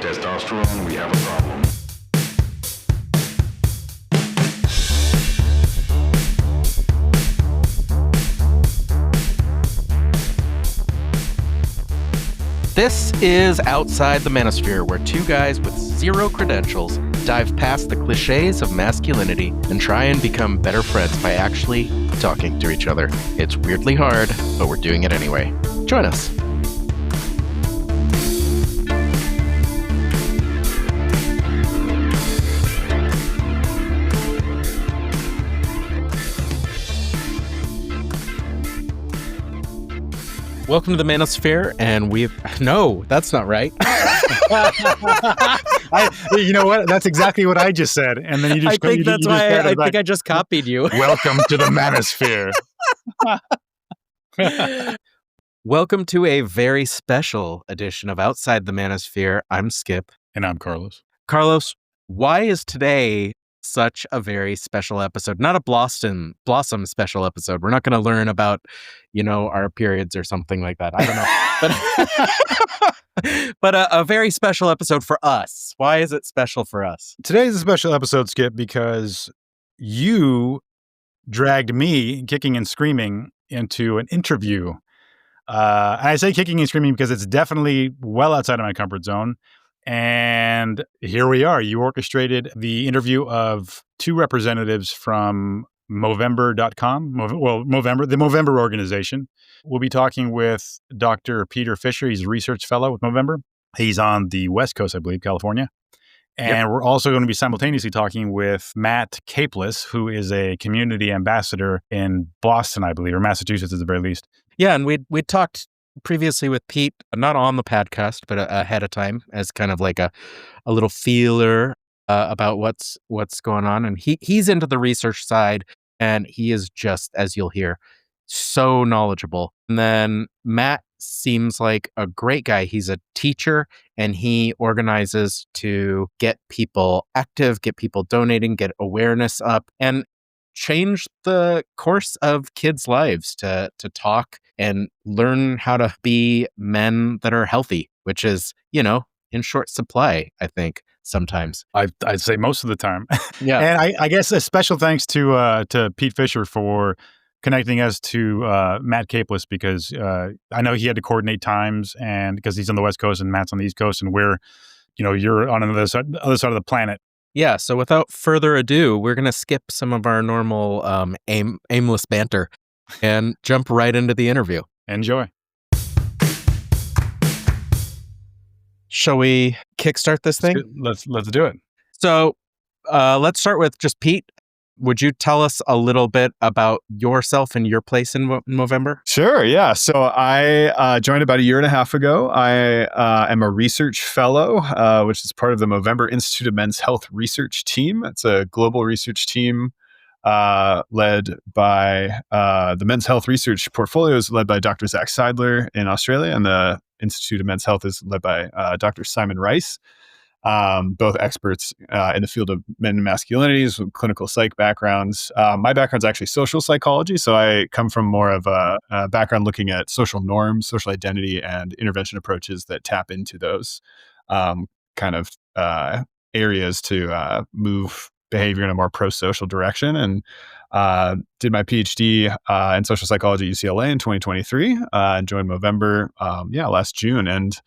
testosterone, we have a problem. This is Outside the Manosphere, where two guys with zero credentials dive past the cliches of masculinity and try and become better friends by actually talking to each other. It's weirdly hard, but we're doing it anyway. Join us. Welcome to the Manosphere, and no, that's not right. You know what? That's exactly what I just said, and then you just. I think that's why I think I just copied you. Welcome to the Manosphere. Welcome to a very special edition of Outside the Manosphere. I'm Skip, And I'm Carlos. Carlos, why is today such a very special episode? Not a blossom special episode. We're not going to learn about, our periods or something like that. I don't know. But a very special episode for us. Why is it special for us? Today's a special episode, Skip, because you dragged me kicking and screaming into an interview. And I say kicking and screaming because it's definitely well outside of my comfort zone. And here we are. You orchestrated the interview of two representatives from Movember.com, the Movember organization. We'll be talking with Dr. Peter Fisher. He's a research fellow with Movember. He's on the West Coast, I believe, California. And We're also going to be simultaneously talking with Matt Capeless, who is a community ambassador in Boston, I believe, or Massachusetts at the very least. Yeah, and we talked previously with Pete, not on the podcast, but ahead of time as kind of like a little feeler about what's going on. And he's into the research side, and he is just, as you'll hear, so knowledgeable. And then Matt seems like a great guy. He's a teacher, and he organizes to get people active, get people donating, get awareness up, and change the course of kids' lives to talk and learn how to be men that are healthy, which is, in short supply, I think, sometimes. I'd say most of the time. Yeah. And I guess a special thanks to Pete Fisher for connecting us to Matt Capeless, because I know he had to coordinate times, and because he's on the West Coast and Matt's on the East Coast, and you're on the other side of the planet. Yeah, so without further ado, we're going to skip some of our normal aimless banter and jump right into the interview. Enjoy. Shall we kickstart this thing? Let's do it. So let's start with just Pete. Would you tell us a little bit about yourself and your place in Movember? Sure, yeah. So I joined about a year and a half ago. I am a research fellow, which is part of the Movember Institute of Men's Health research team. It's a global research team led by the Men's Health research portfolio is led by Dr. Zach Seidler in Australia, and the Institute of Men's Health is led by Dr. Simon Rice. Both experts in the field of men and masculinities with clinical psych backgrounds. My background's actually social psychology, so I come from more of a background looking at social norms, social identity, and intervention approaches that tap into those kind of areas to move behavior in a more pro-social direction. And did my PhD in social psychology at UCLA in 2023, and joined Movember last June. And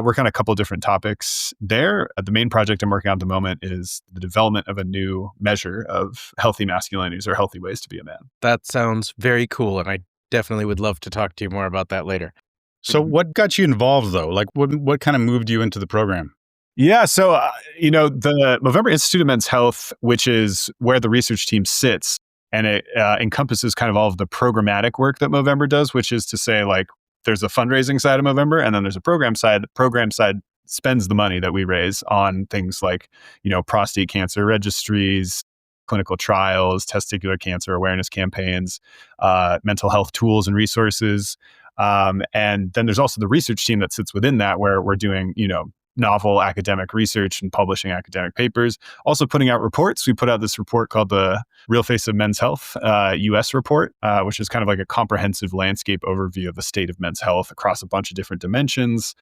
work on a couple of different topics there. The main project I'm working on at the moment is the development of a new measure of healthy masculinities, or healthy ways to be a man. That sounds very cool, and I definitely would love to talk to you more about that later. So what got you involved, though? Like, what kind of moved you into the program? Yeah, so, the Movember Institute of Men's Health, which is where the research team sits, and it encompasses kind of all of the programmatic work that Movember does, which is to say, like, there's a fundraising side of Movember, and then there's a program side. The program side spends the money that we raise on things like, prostate cancer registries, clinical trials, testicular cancer awareness campaigns, mental health tools and resources. And then there's also the research team that sits within that, where we're doing, novel academic research and publishing academic papers. Also putting out reports. We put out this report called the Real Face of Men's Health US report, which is kind of like a comprehensive landscape overview of the state of men's health across a bunch of different dimensions.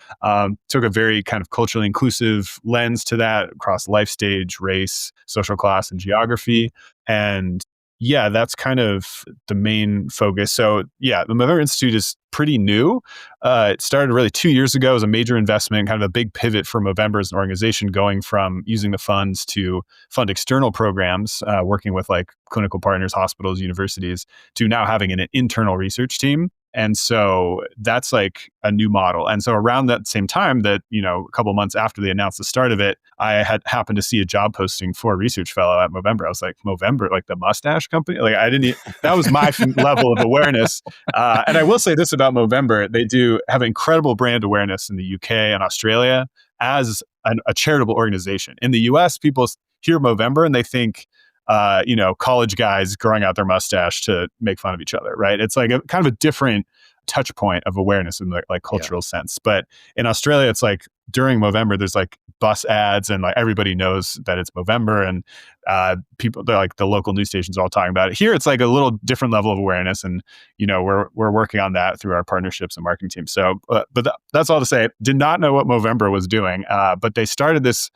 Took a very kind of culturally inclusive lens to that across life stage, race, social class, and geography. And yeah, that's kind of the main focus. So yeah, the Movember Institute is pretty new. It started really 2 years ago as a major investment, kind of a big pivot for Movember as an organization, going from using the funds to fund external programs, working with like clinical partners, hospitals, universities, to now having an internal research team. And so that's like a new model. And so around that same time that, a couple of months after they announced the start of it, I had happened to see a job posting for a research fellow at Movember. I was like, Movember, like the mustache company? Like that was my level of awareness. And I will say this about Movember, they do have incredible brand awareness in the UK and Australia as a charitable organization. In the US, people hear Movember and they think, college guys growing out their mustache to make fun of each other, right? It's like a kind of a different touch point of awareness in the like cultural sense. But in Australia, it's like during Movember, there's like bus ads and like everybody knows that it's Movember, and they're like the local news stations are all talking about it. Here, it's like a little different level of awareness, and we're working on that through our partnerships and marketing team. So, that's all to say. Did not know what Movember was doing, but they started this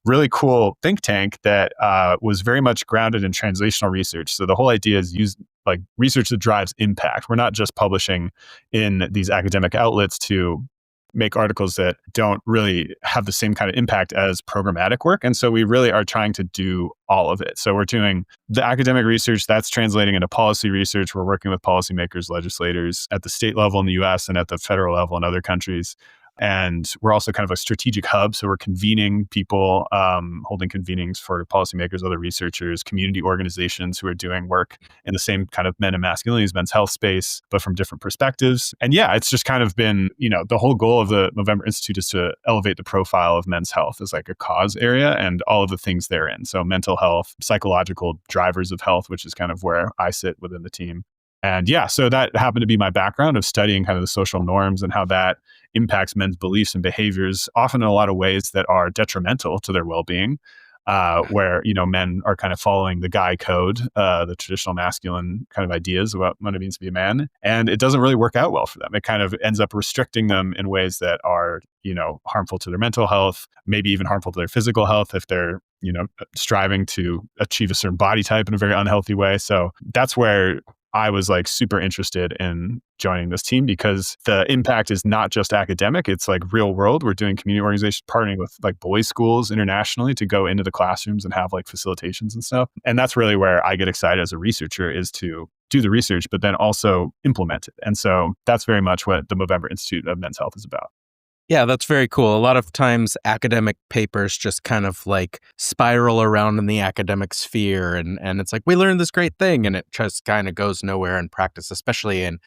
really cool think tank that was very much grounded in translational research. So the whole idea is use like research that drives impact. We're not just publishing in these academic outlets to make articles that don't really have the same kind of impact as programmatic work. And so we really are trying to do all of it. So we're doing the academic research that's translating into policy research. We're working with policymakers, legislators at the state level in the US and at the federal level in other countries. And we're also kind of a strategic hub. So we're convening people, holding convenings for policymakers, other researchers, community organizations who are doing work in the same kind of men and masculinities, men's health space, but from different perspectives. And yeah, it's just kind of been, the whole goal of the Movember Institute is to elevate the profile of men's health as like a cause area and all of the things therein. So mental health, psychological drivers of health, which is kind of where I sit within the team. And yeah, so that happened to be my background of studying kind of the social norms and how that impacts men's beliefs and behaviors, often in a lot of ways that are detrimental to their well-being, where, men are kind of following the guy code, the traditional masculine kind of ideas about what it means to be a man. And it doesn't really work out well for them. It kind of ends up restricting them in ways that are, harmful to their mental health, maybe even harmful to their physical health if they're, striving to achieve a certain body type in a very unhealthy way. So that's where I was like super interested in joining this team, because the impact is not just academic, it's like real world. We're doing community organizations, partnering with like boys' schools internationally to go into the classrooms and have like facilitations and stuff. And that's really where I get excited as a researcher, is to do the research, but then also implement it. And so that's very much what the Movember Institute of Men's Health is about. Yeah, that's very cool. A lot of times academic papers just kind of like spiral around in the academic sphere, and it's like, we learned this great thing, and it just kind of goes nowhere in practice, especially in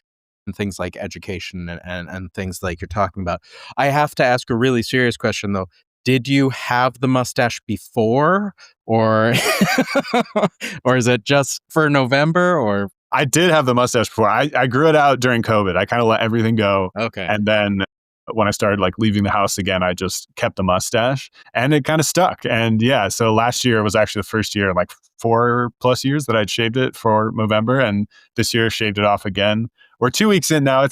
things like education and things like you're talking about. I have to ask a really serious question though. Did you have the mustache before, or or is it just for November? Or I did have the mustache before. I grew it out during COVID. I kind of let everything go. Okay. And then when I started like leaving the house again, I just kept the mustache, and it kind of stuck. And yeah, so last year was actually the first year in like 4+ years that I'd shaved it for Movember, and this year shaved it off again. We're 2 weeks in now.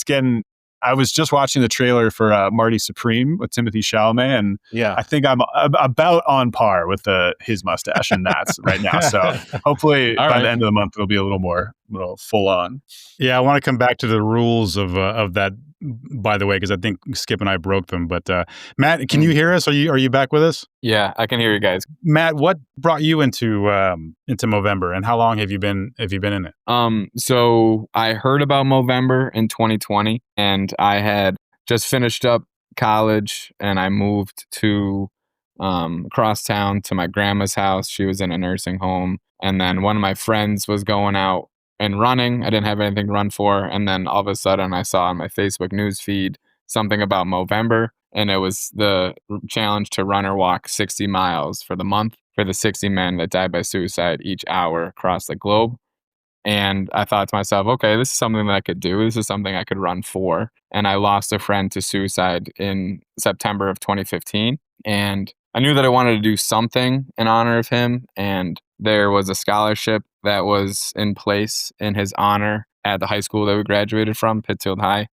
I was just watching the trailer for Marty Supreme with Timothy Chalamet, and yeah, I think I'm about on par with his mustache and that's right now. So hopefully by the end of the month, it'll be a little full on. Yeah, I want to come back to the rules of that, by the way, because I think Skip and I broke them. But Matt, can you hear us? Are you back with us? Yeah, I can hear you guys. Matt, what brought you into Movember, and how long have you been in it? So I heard about Movember in 2020, and I had just finished up college, and I moved to across town to my grandma's house. She was in a nursing home, and then one of my friends was going out and running. I didn't have anything to run for, and then all of a sudden I saw on my Facebook news feed something about Movember, and it was the challenge to run or walk 60 miles for the month for the 60 men that died by suicide each hour across the globe. And I thought to myself, okay, this is something that I could do. This is something I could run for. And I lost a friend to suicide in September of 2015. And I knew that I wanted to do something in honor of him. And there was a scholarship that was in place in his honor at the high school that we graduated from, Pittsfield High.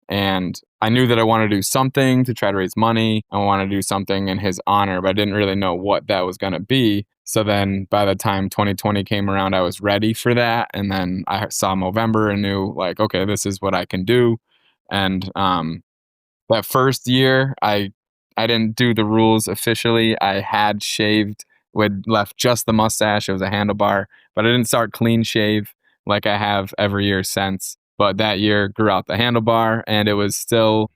And I knew that I wanted to do something to try to raise money. I wanted to do something in his honor, but I didn't really know what that was going to be. So then by the time 2020 came around, I was ready for that. And then I saw Movember and knew, like, okay, this is what I can do. And that first year, I didn't do the rules officially. I had shaved, left just the mustache. It was a handlebar, but I didn't start clean shave like I have every year since. But that year grew out the handlebar, and it was still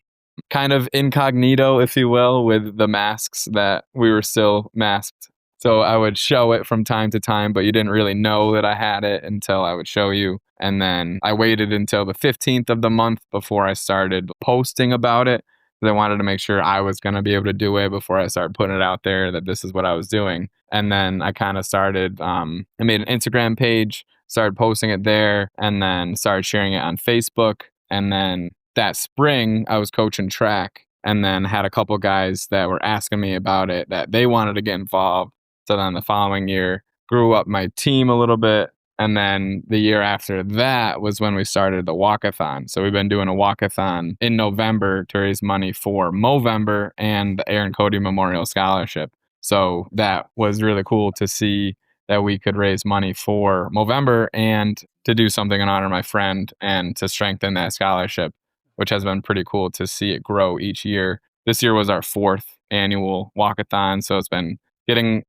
kind of incognito, if you will, with the masks that we were still masked. So I would show it from time to time, but you didn't really know that I had it until I would show you. And then I waited until the 15th of the month before I started posting about it. I wanted to make sure I was going to be able to do it before I started putting it out there that this is what I was doing. And then I kind of started, I made an Instagram page, started posting it there, and then started sharing it on Facebook. And then that spring, I was coaching track, and then had a couple guys that were asking me about it, that they wanted to get involved. So then the following year, grew up my team a little bit. And then the year after that was when we started the walkathon. So we've been doing a walkathon in November to raise money for Movember and the Aaron Cody Memorial Scholarship. So that was really cool to see that we could raise money for Movember and to do something in honor of my friend and to strengthen that scholarship, which has been pretty cool to see it grow each year. This year was our 4th annual walkathon. So it's been getting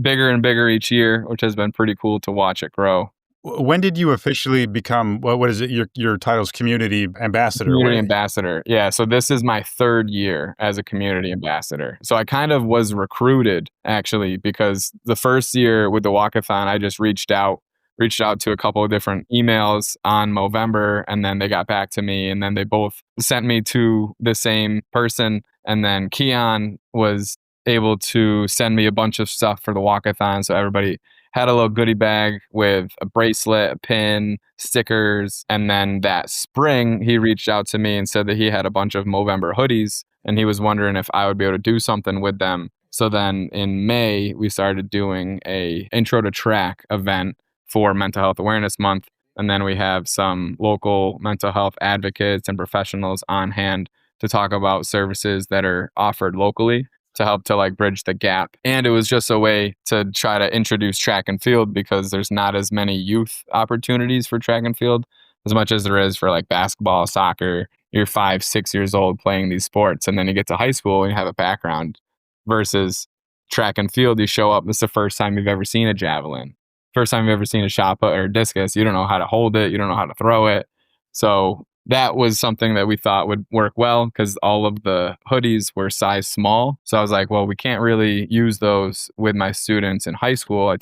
bigger and bigger each year, which has been pretty cool to watch it grow. When did you officially become, what is it? Your title's community ambassador. Community ambassador. Yeah. So this is my 3rd year as a community ambassador. So I kind of was recruited actually, because the first year with the walkathon, I just reached out to a couple of different emails on Movember, and then they got back to me, and then they both sent me to the same person. And then Keon was able to send me a bunch of stuff for the walkathon. So everybody had a little goodie bag with a bracelet, a pin, stickers. And then that spring, he reached out to me and said that he had a bunch of Movember hoodies, and he was wondering if I would be able to do something with them. So then in May, we started doing a intro to track event for Mental Health Awareness Month. And then we have some local mental health advocates and professionals on hand to talk about services that are offered locally to help to like bridge the gap. And it was just a way to try to introduce track and field, because there's not as many youth opportunities for track and field as much as there is for like basketball, soccer. You're 5, 6 years old playing these sports, and then you get to high school and you have a background, versus track and field. You show up, it's the first time you've ever seen a javelin, first time you've ever seen a shot put or a discus. You don't know how to hold it. You don't know how to throw it. So that was something that we thought would work well, because all of the hoodies were size small. So I was like, well, we can't really use those with my students in high school. I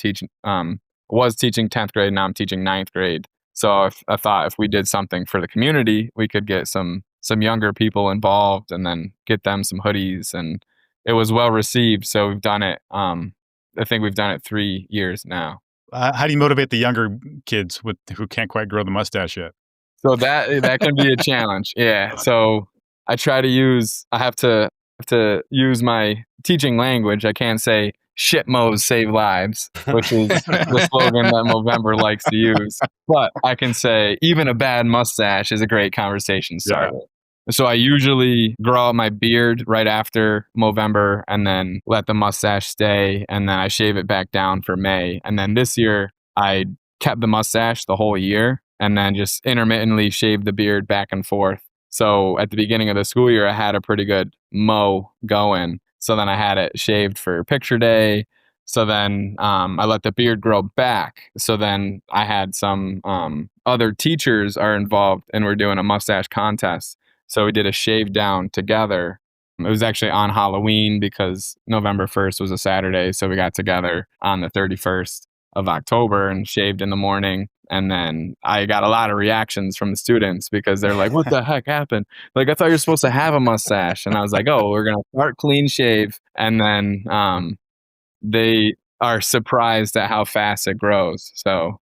was teaching 10th grade, now I'm teaching 9th grade. So I thought if we did something for the community, we could get some younger people involved and then get them some hoodies. And it was well received. So we've done it. I think we've done it 3 years now. How do you motivate the younger kids who can't quite grow the mustache yet? So that can be a challenge. Yeah. So I have to use my teaching language. I can't say shit mows save lives, which is the slogan that Movember likes to use. But I can say even a bad mustache is a great conversation starter. Yeah. So I usually grow out my beard right after Movember and then let the mustache stay. And then I shave it back down for May. And then this year I kept the mustache the whole year, and then just intermittently shaved the beard back and forth. So at the beginning of the school year, I had a pretty good mow going. So then I had it shaved for picture day. So then I let the beard grow back. So then I had some other teachers are involved, and we're doing a mustache contest. So we did a shave down together. It was actually on Halloween because November 1st was a Saturday. So we got together on the 31st of October and shaved in the morning. And then I got a lot of reactions from the students because they're like, what the heck happened? Like, I thought you were supposed to have a mustache. And I was like, oh, we're going to start clean shave. And then they are surprised at how fast it grows. So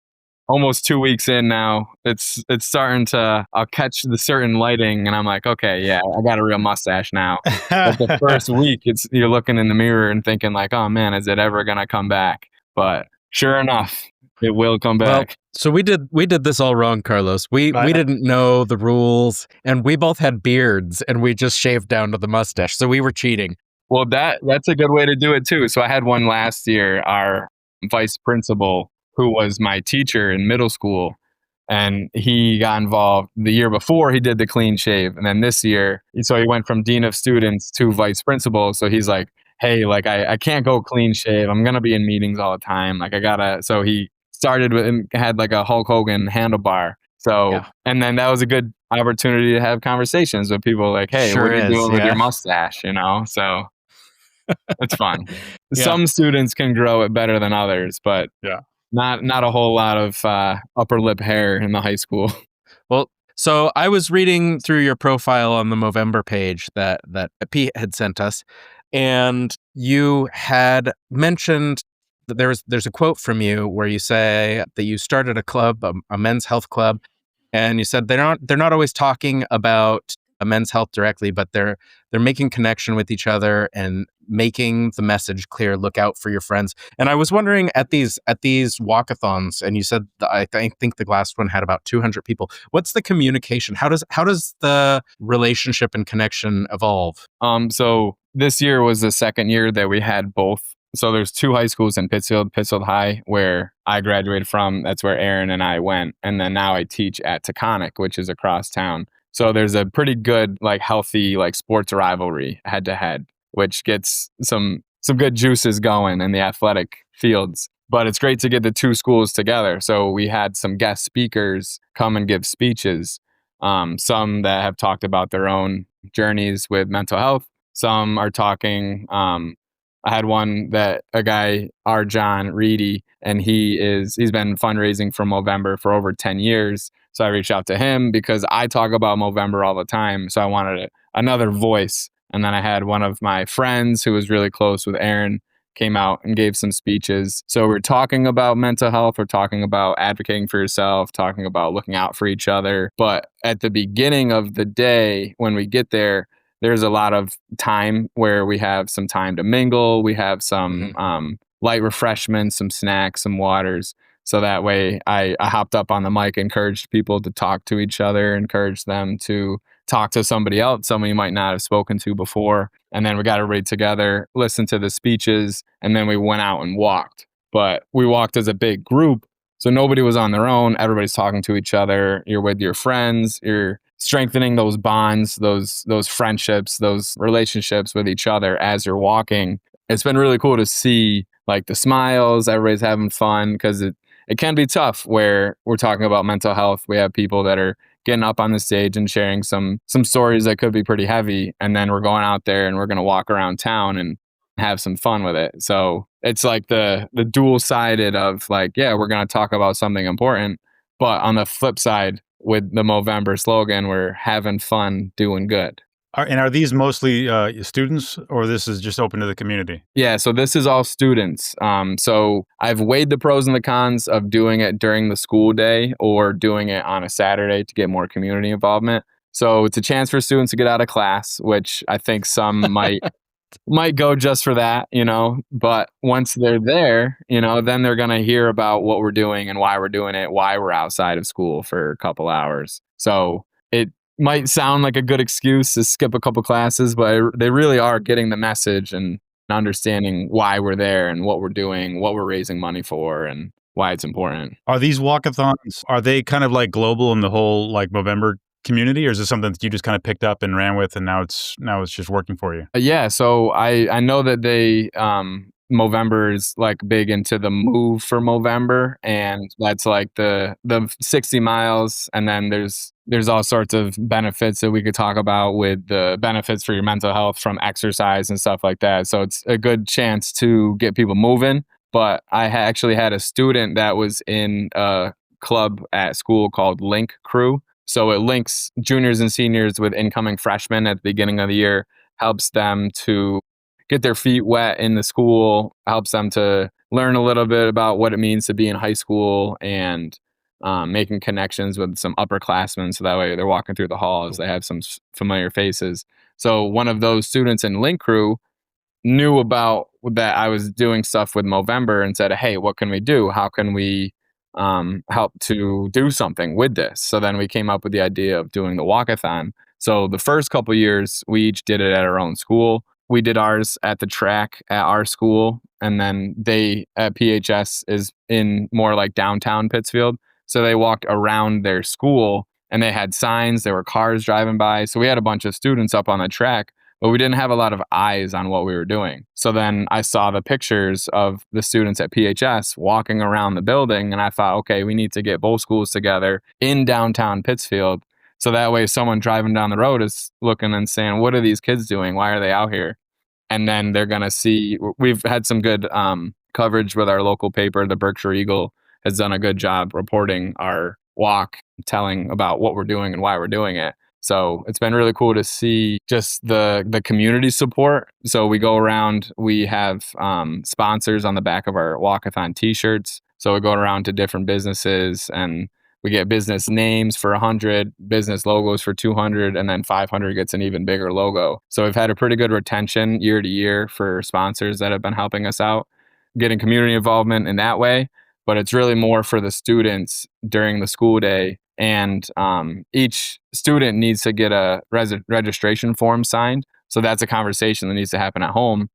almost 2 weeks in now. It's starting to, I'll catch the certain lighting and I'm like, okay, yeah, I got a real mustache now. But the first week, you're looking in the mirror and thinking like, oh man, is it ever going to come back? But sure enough, it will come Well, back. so we did this all wrong, Carlos. We didn't know the rules, and we both had beards, and we just shaved down to the mustache. So we were cheating. Well, that's a good way to do it too. So I had one last year, our vice principal, who was my teacher in middle school, and he got involved the year before. He did the clean shave, and then this year, so he went from dean of students to vice principal. So he's like, hey, like I can't go clean shave. I'm gonna be in meetings all the time. Like I gotta. So he started with and had like a Hulk Hogan handlebar. So Yeah. and then that was a good opportunity to have conversations with people like, hey, Sure what are you is, doing with yeah. your mustache? You know, so it's fun. Yeah. Some students can grow it better than others, but Yeah. not a whole lot of upper lip hair in the high school. Well, so I was reading through your profile on the Movember page that Pete had sent us, and you had mentioned that there's a quote from you where you say that you started a club, a men's health club, and you said they're not always talking about a men's health directly, but they're making connection with each other and making the message clear. Look out for your friends. And I was wondering at these walkathons, and you said I think the last one had about 200 people. What's the communication? How does the relationship and connection evolve? So this year was the second year that we had both. So there's two high schools in Pittsfield High, where I graduated from. That's where Aaron and I went. And then now I teach at Taconic, which is across town. So there's a pretty good, like healthy, like sports rivalry head to head, which gets some good juices going in the athletic fields. But it's great to get the two schools together. So we had some guest speakers come and give speeches. Some that have talked about their own journeys with mental health. Some are talking. I had one that a guy, R. John Reedy, and he's been fundraising for Movember for over 10 years. So I reached out to him because I talk about Movember all the time. So I wanted another voice. And then I had one of my friends who was really close with Aaron came out and gave some speeches. So we're talking about mental health. We're talking about advocating for yourself, talking about looking out for each other. But at the beginning of the day, when we get there, there's a lot of time where we have some time to mingle. We have some light refreshments, some snacks, some waters. So that way I hopped up on the mic, encouraged people to talk to each other, encouraged them to talk to somebody else, someone you might not have spoken to before. And then we got everybody together, listened to the speeches, and then we went out and walked. But we walked as a big group. So nobody was on their own. Everybody's talking to each other. You're with your friends. You're strengthening those bonds, those friendships, those relationships with each other as you're walking. It's been really cool to see like the smiles, everybody's having fun, because it can be tough where we're talking about mental health. We have people that are getting up on the stage and sharing some stories that could be pretty heavy. And then we're going out there and we're going to walk around town and have some fun with it. So it's like the dual sided of like, yeah, we're going to talk about something important. But on the flip side, with the Movember slogan, we're having fun, doing good. Are these mostly students, or this is just open to the community? Yeah, so this is all students. So I've weighed the pros and the cons of doing it during the school day or doing it on a Saturday to get more community involvement. So it's a chance for students to get out of class, which I think some might go just for that, you know, but once they're there, you know, then they're going to hear about what we're doing and why we're doing it, why we're outside of school for a couple hours. So it might sound like a good excuse to skip a couple classes, but they really are getting the message and understanding why we're there and what we're doing, what we're raising money for, and why it's important. Are these walkathons, are they kind of like global in the whole like Movember community, or is this something that you just kind of picked up and ran with and now it's just working for you? Yeah, so I know that they Movember is like big into the move for Movember, and that's like the 60 miles, and then there's all sorts of benefits that we could talk about with the benefits for your mental health from exercise and stuff like that. So it's a good chance to get people moving. But I actually had a student that was in a club at school called Link Crew. So it links juniors and seniors with incoming freshmen at the beginning of the year, helps them to get their feet wet in the school, helps them to learn a little bit about what it means to be in high school and making connections with some upperclassmen. So that way they're walking through the halls, they have some familiar faces. So one of those students in Link Crew knew about that I was doing stuff with Movember and said, hey, what can we do? How can we help to do something with this? So then we came up with the idea of doing the walkathon. So the first couple of years, we each did it at our own school. We did ours at the track at our school, and then they at PHS is in more like downtown Pittsfield. So they walked around their school and they had signs, there were cars driving by. So we had a bunch of students up on the track, but we didn't have a lot of eyes on what we were doing. So then I saw the pictures of the students at PHS walking around the building, and I thought, okay, we need to get both schools together in downtown Pittsfield. So that way someone driving down the road is looking and saying, what are these kids doing? Why are they out here? And then they're going to see, we've had some good coverage with our local paper. The Berkshire Eagle has done a good job reporting our walk, telling about what we're doing and why we're doing it. So it's been really cool to see just the community support. So we go around, we have sponsors on the back of our walkathon t-shirts. So we go around to different businesses and we get business names for 100, business logos for 200, and then 500 gets an even bigger logo. So we've had a pretty good retention year to year for sponsors that have been helping us out, getting community involvement in that way. But it's really more for the students during the school day. And each student needs to get a registration form signed. So that's a conversation that needs to happen at home.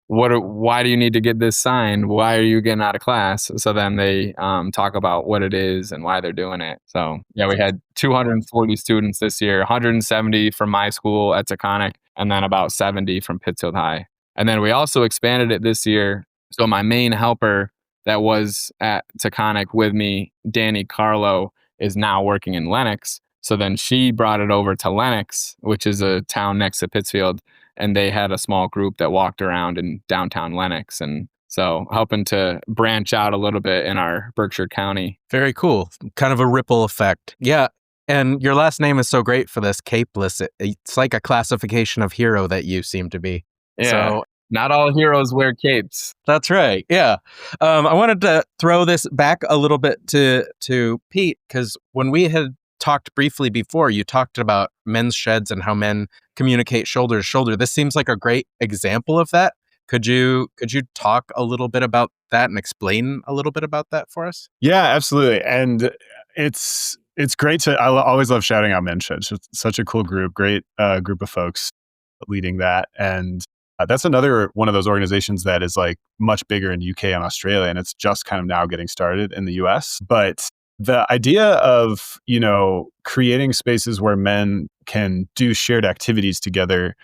Why do you need to get this signed? Why are you getting out of class? So then they talk about what it is and why they're doing it. So yeah, we had 240 students this year, 170 from my school at Taconic, and then about 70 from Pittsfield High. And then we also expanded it this year. So my main helper that was at Taconic with me, Danny Carlo, is now working in Lenox. So then she brought it over to Lenox, which is a town next to Pittsfield. And they had a small group that walked around in downtown Lenox. And so helping to branch out a little bit in our Berkshire County. Very cool. Kind of a ripple effect. Yeah. And your last name is so great for this, Capeless. It's like a classification of hero that you seem to be. Yeah. So not all heroes wear capes. that's right. Yeah. I wanted to throw this back a little bit to Pete, because when we had talked briefly before, you talked about men's sheds and how men communicate shoulder to shoulder. This seems like a great example of that. Could you talk a little bit about that and explain a little bit about that for us? Yeah, absolutely. And it's great to, I always love shouting out Men's Shed. It's such a cool group, great group of folks leading that. And that's another one of those organizations that is like much bigger in UK and Australia, and it's just kind of now getting started in the US. But the idea of, creating spaces where men can do shared activities together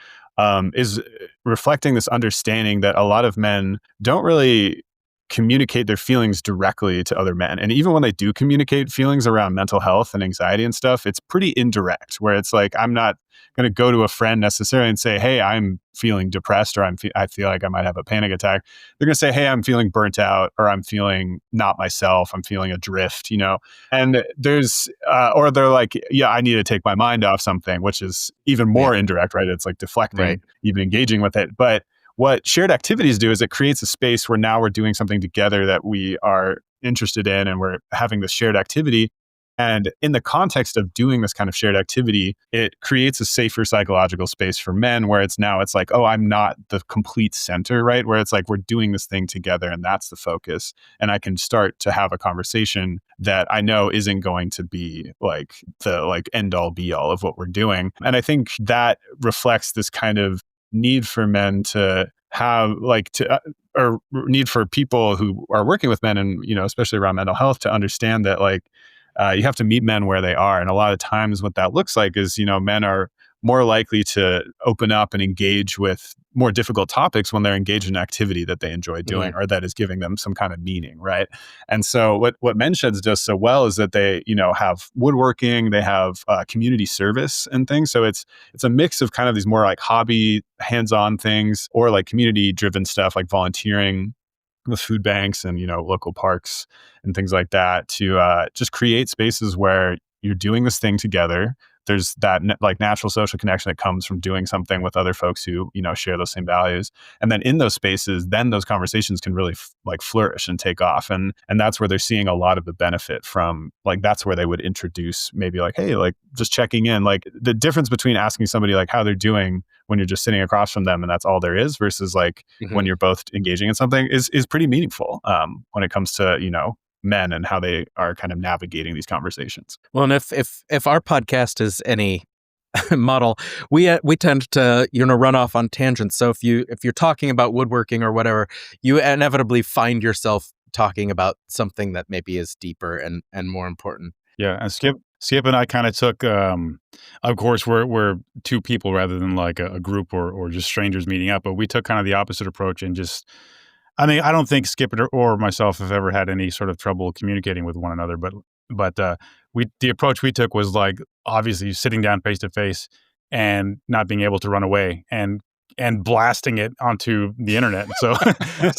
is reflecting this understanding that a lot of men don't really communicate their feelings directly to other men. And even when they do communicate feelings around mental health and anxiety and stuff, it's pretty indirect, where it's like, I'm not going to go to a friend necessarily and say, hey, I'm feeling depressed, or I feel like I might have a panic attack. They're going to say, hey, I'm feeling burnt out, or I'm feeling not myself, I'm feeling adrift, and there's, or they're like, yeah, I need to take my mind off something, which is even more indirect, right? It's like deflecting, even engaging with it. But what shared activities do is it creates a space where now we're doing something together that we are interested in, and we're having this shared activity. And in the context of doing this kind of shared activity, it creates a safer psychological space for men, where it's like, oh, I'm not the complete center, right? Where it's like, we're doing this thing together and that's the focus. And I can start to have a conversation that I know isn't going to be like the end all be all of what we're doing. And I think that reflects this kind of need for men to have or need for people who are working with men and, especially around mental health, to understand that you have to meet men where they are. And a lot of times what that looks like is, men are more likely to open up and engage with more difficult topics when they're engaged in activity that they enjoy doing, or that is giving them some kind of meaning, right? And so what Men's Sheds does so well is that they, have woodworking, they have community service and things. So it's a mix of kind of these more like hobby, hands-on things, or like community-driven stuff like volunteering with food banks and, local parks and things like that, to just create spaces where you're doing this thing together, there's that like natural social connection that comes from doing something with other folks who, share those same values. And then in those spaces, then those conversations can really like flourish and take off. And that's where they're seeing a lot of the benefit from, like, that's where they would introduce maybe like, hey, like just checking in, like the difference between asking somebody like how they're doing when you're just sitting across from them and that's all there is versus like when you're both engaging in something is pretty meaningful when it comes to, men and how they are kind of navigating these conversations. Well, and if our podcast is any model, we tend to run off on tangents. So if you're talking about woodworking or whatever, you inevitably find yourself talking about something that maybe is deeper and more important. Yeah, and Skip and I kind of took, of course, we're two people rather than like a group or just strangers meeting up, but we took kind of the opposite approach and just. I mean, I don't think Skip or myself have ever had any sort of trouble communicating with one another, but the approach we took was like obviously sitting down face to face and not being able to run away and blasting it onto the internet. So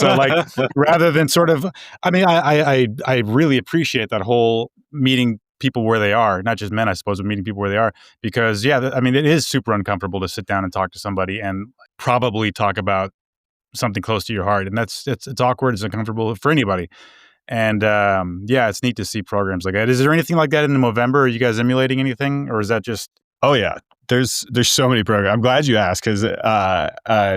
like rather than sort of, I mean, I really appreciate that whole meeting people where they are, not just men, I suppose, but meeting people where they are, because I mean, it is super uncomfortable to sit down and talk to somebody and probably talk about something close to your heart, and it's awkward, it's uncomfortable for anybody. And it's neat to see programs like that. Is there anything like that in the Movember? Are you guys emulating anything, or is that just? Oh yeah, there's so many programs. I'm glad you asked, because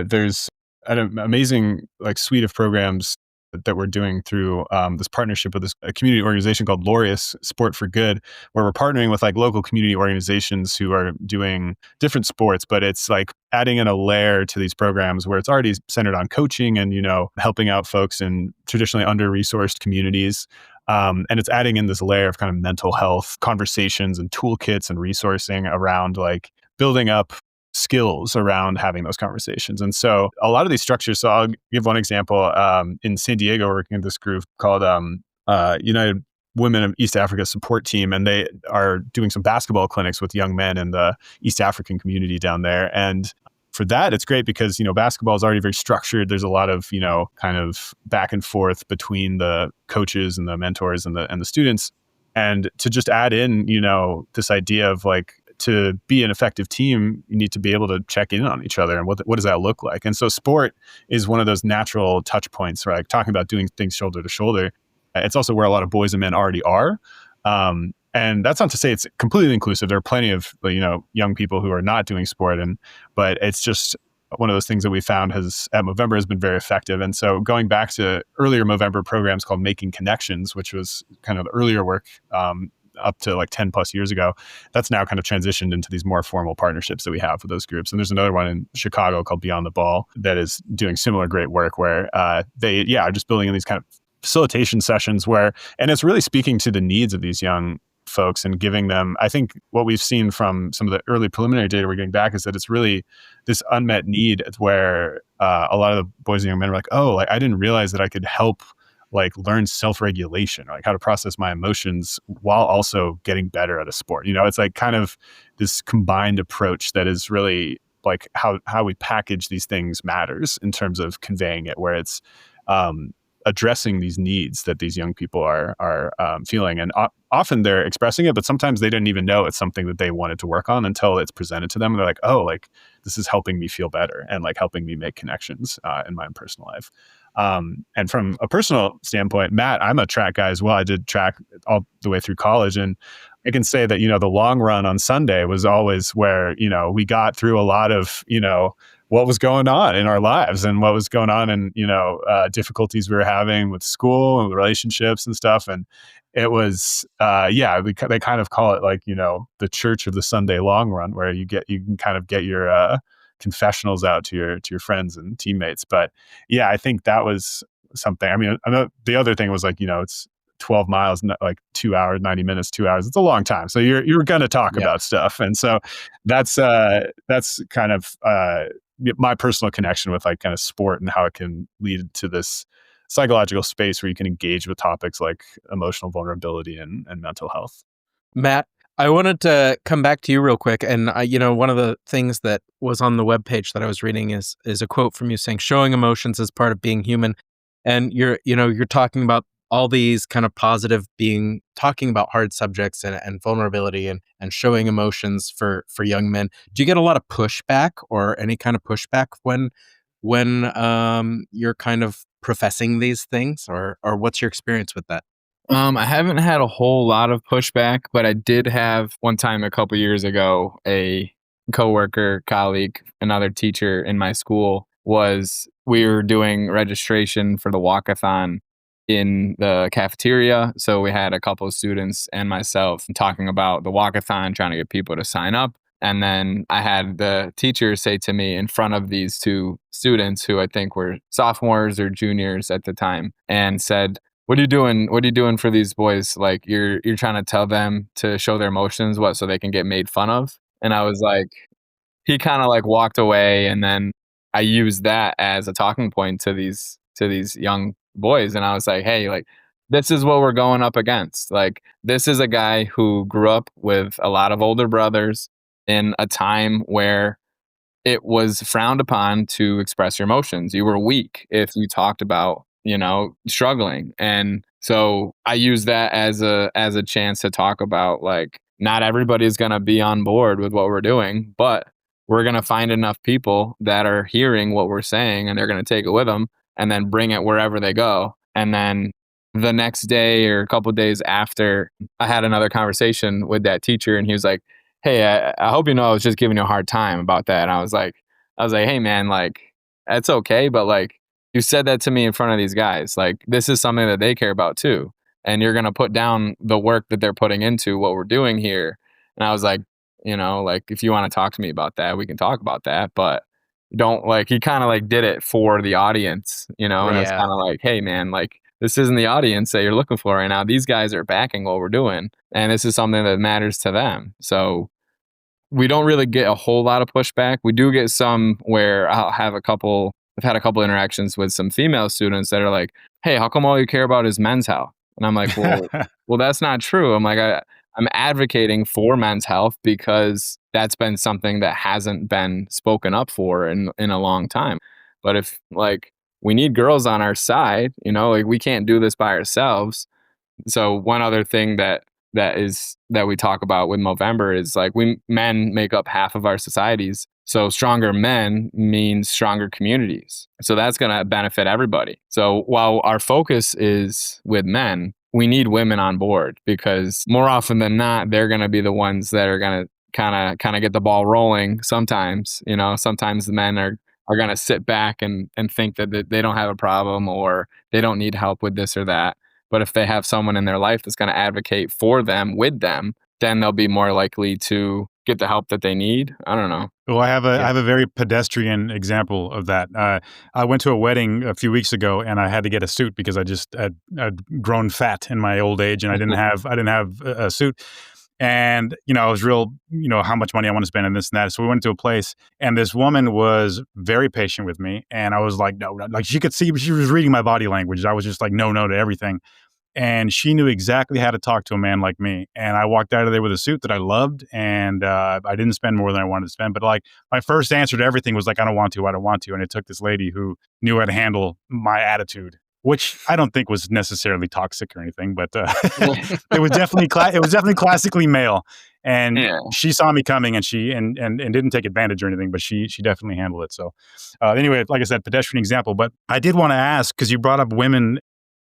there's an amazing like suite of programs that we're doing through this partnership with a community organization called Laureus Sport for Good, where we're partnering with like local community organizations who are doing different sports, but it's like adding in a layer to these programs where it's already centered on coaching and, helping out folks in traditionally under-resourced communities. And it's adding in this layer of kind of mental health conversations and toolkits and resourcing around like building up skills around having those conversations. And so a lot of these structures, so I'll give one example. In San Diego, we're working with this group called United Women of East Africa Support Team, and they are doing some basketball clinics with young men in the East African community down there. And for that, it's great because, basketball is already very structured. There's a lot of, kind of back and forth between the coaches and the mentors and the students. And to just add in, this idea of like, to be an effective team, you need to be able to check in on each other. And what does that look like? And so sport is one of those natural touch points, right? Like talking about doing things shoulder to shoulder. It's also where a lot of boys and men already are. And that's not to say it's completely inclusive. There are plenty of, young people who are not doing sport. But it's just one of those things that we found at Movember has been very effective. And so going back to earlier Movember programs called Making Connections, which was kind of earlier work, up to like 10 plus years ago, that's now kind of transitioned into these more formal partnerships that we have with those groups. And there's another one in Chicago called Beyond the Ball that is doing similar great work where they are just building in these kind of facilitation sessions and it's really speaking to the needs of these young folks and giving them, I think what we've seen from some of the early preliminary data we're getting back is that it's really this unmet need where a lot of the boys and young men are like, oh, like I didn't realize that I could help like learn self-regulation, like how to process my emotions while also getting better at a sport. It's like kind of this combined approach that is really like how we package these things matters in terms of conveying it, where it's addressing these needs that these young people are feeling. And often they're expressing it, but sometimes they didn't even know it's something that they wanted to work on until it's presented to them. And they're like, oh, like this is helping me feel better and like helping me make connections in my own personal life. And from a personal standpoint, Matt, I'm a track guy as well. I did track all the way through college. And I can say that, the long run on Sunday was always where, we got through a lot of, what was going on in our lives and what was going on and, difficulties we were having with school and relationships and stuff. And it was, they kind of call it like, the church of the Sunday long run, where you can kind of get your, confessionals out to your friends and teammates. But yeah, I think that was something. I mean, the other thing was like, it's 12 miles, like 2 hours, 90 minutes, 2 hours. It's a long time. So you're going to talk about stuff. And so that's kind of my personal connection with like kind of sport and how it can lead to this psychological space where you can engage with topics like emotional vulnerability and mental health. Matt, I wanted to come back to you real quick. And one of the things that was on the webpage that I was reading is a quote from you saying, showing emotions is part of being human. And you're talking about all these kind of positive talking about hard subjects and vulnerability and showing emotions for young men. Do you get a lot of pushback or any kind of pushback when you're kind of professing these things, or what's your experience with that? I haven't had a whole lot of pushback, but I did have one time a couple years ago, a coworker, colleague, another teacher in my school we were doing registration for the walkathon in the cafeteria. So we had a couple of students and myself talking about the walkathon, trying to get people to sign up. And then I had the teacher say to me in front of these two students who I think were sophomores or juniors at the time, and said, "What are you doing? What are you doing for these boys? Like you're trying to tell them to show their emotions, so they can get made fun of?" And I was like, he kind of like walked away, and then I used that as a talking point to these young boys, and I was like, "Hey, like this is what we're going up against. Like this is a guy who grew up with a lot of older brothers in a time where it was frowned upon to express your emotions. You were weak if you talked about, struggling." And so I use that as a chance to talk about, like, not everybody's going to be on board with what we're doing, but we're going to find enough people that are hearing what we're saying and they're going to take it with them and then bring it wherever they go. And then the next day or a couple of days after, I had another conversation with that teacher, and he was like, "Hey, I hope you know I was just giving you a hard time about that." And I was like, "Hey man, like, that's okay, but like, you said that to me in front of these guys. Like, this is something that they care about too. And you're going to put down the work that they're putting into what we're doing here." And I was like, like, if you want to talk to me about that, we can talk about that. But don't, like, he kind of like did it for the audience, and it's Yeah. kind of like, hey man, like, this isn't the audience that you're looking for right now. These guys are backing what we're doing, and this is something that matters to them. So we don't really get a whole lot of pushback. We do get some where I've had a couple interactions with some female students that are like, "Hey, how come all you care about is men's health?" And I'm like, well, that's not true. I'm like, I'm advocating for men's health because that's been something that hasn't been spoken up for in a long time. But if, like, we need girls on our side, like, we can't do this by ourselves. So one other thing that we talk about with Movember is, like, men make up half of our societies. So stronger men means stronger communities. So that's going to benefit everybody. So while our focus is with men, we need women on board, because more often than not, they're going to be the ones that are going to kind of get the ball rolling. Sometimes, sometimes the men are going to sit back and think that they don't have a problem or they don't need help with this or that. But if they have someone in their life that's going to advocate for them, with them, then they'll be more likely to get the help that they need. I don't know. Well, I have a very pedestrian example of that. I went to a wedding a few weeks ago, and I had to get a suit because I'd grown fat in my old age, and I didn't have a suit. And I was real, how much money I want to spend on this and that. So we went to a place, and this woman was very patient with me, and I was like, no, like, she could see she was reading my body language. I was just like, no to everything. And she knew exactly how to talk to a man like me. And I walked out of there with a suit that I loved, and I didn't spend more than I wanted to spend. But, like, my first answer to everything was like, I don't want to. And it took this lady who knew how to handle my attitude, which I don't think was necessarily toxic or anything, but it was definitely classically male. And she saw me coming, and she and didn't take advantage or anything, but she definitely handled it. So anyway, like I said, pedestrian example. But I did want to ask, because you brought up women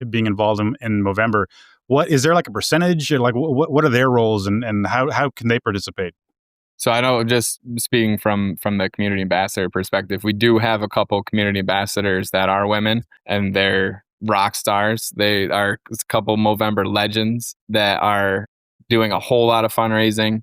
being involved in Movember. What is there, like, a percentage, or like what are their roles, and how can they participate? So I know, just speaking from the community ambassador perspective, we do have a couple community ambassadors that are women, and they're rock stars. They are a couple Movember legends that are doing a whole lot of fundraising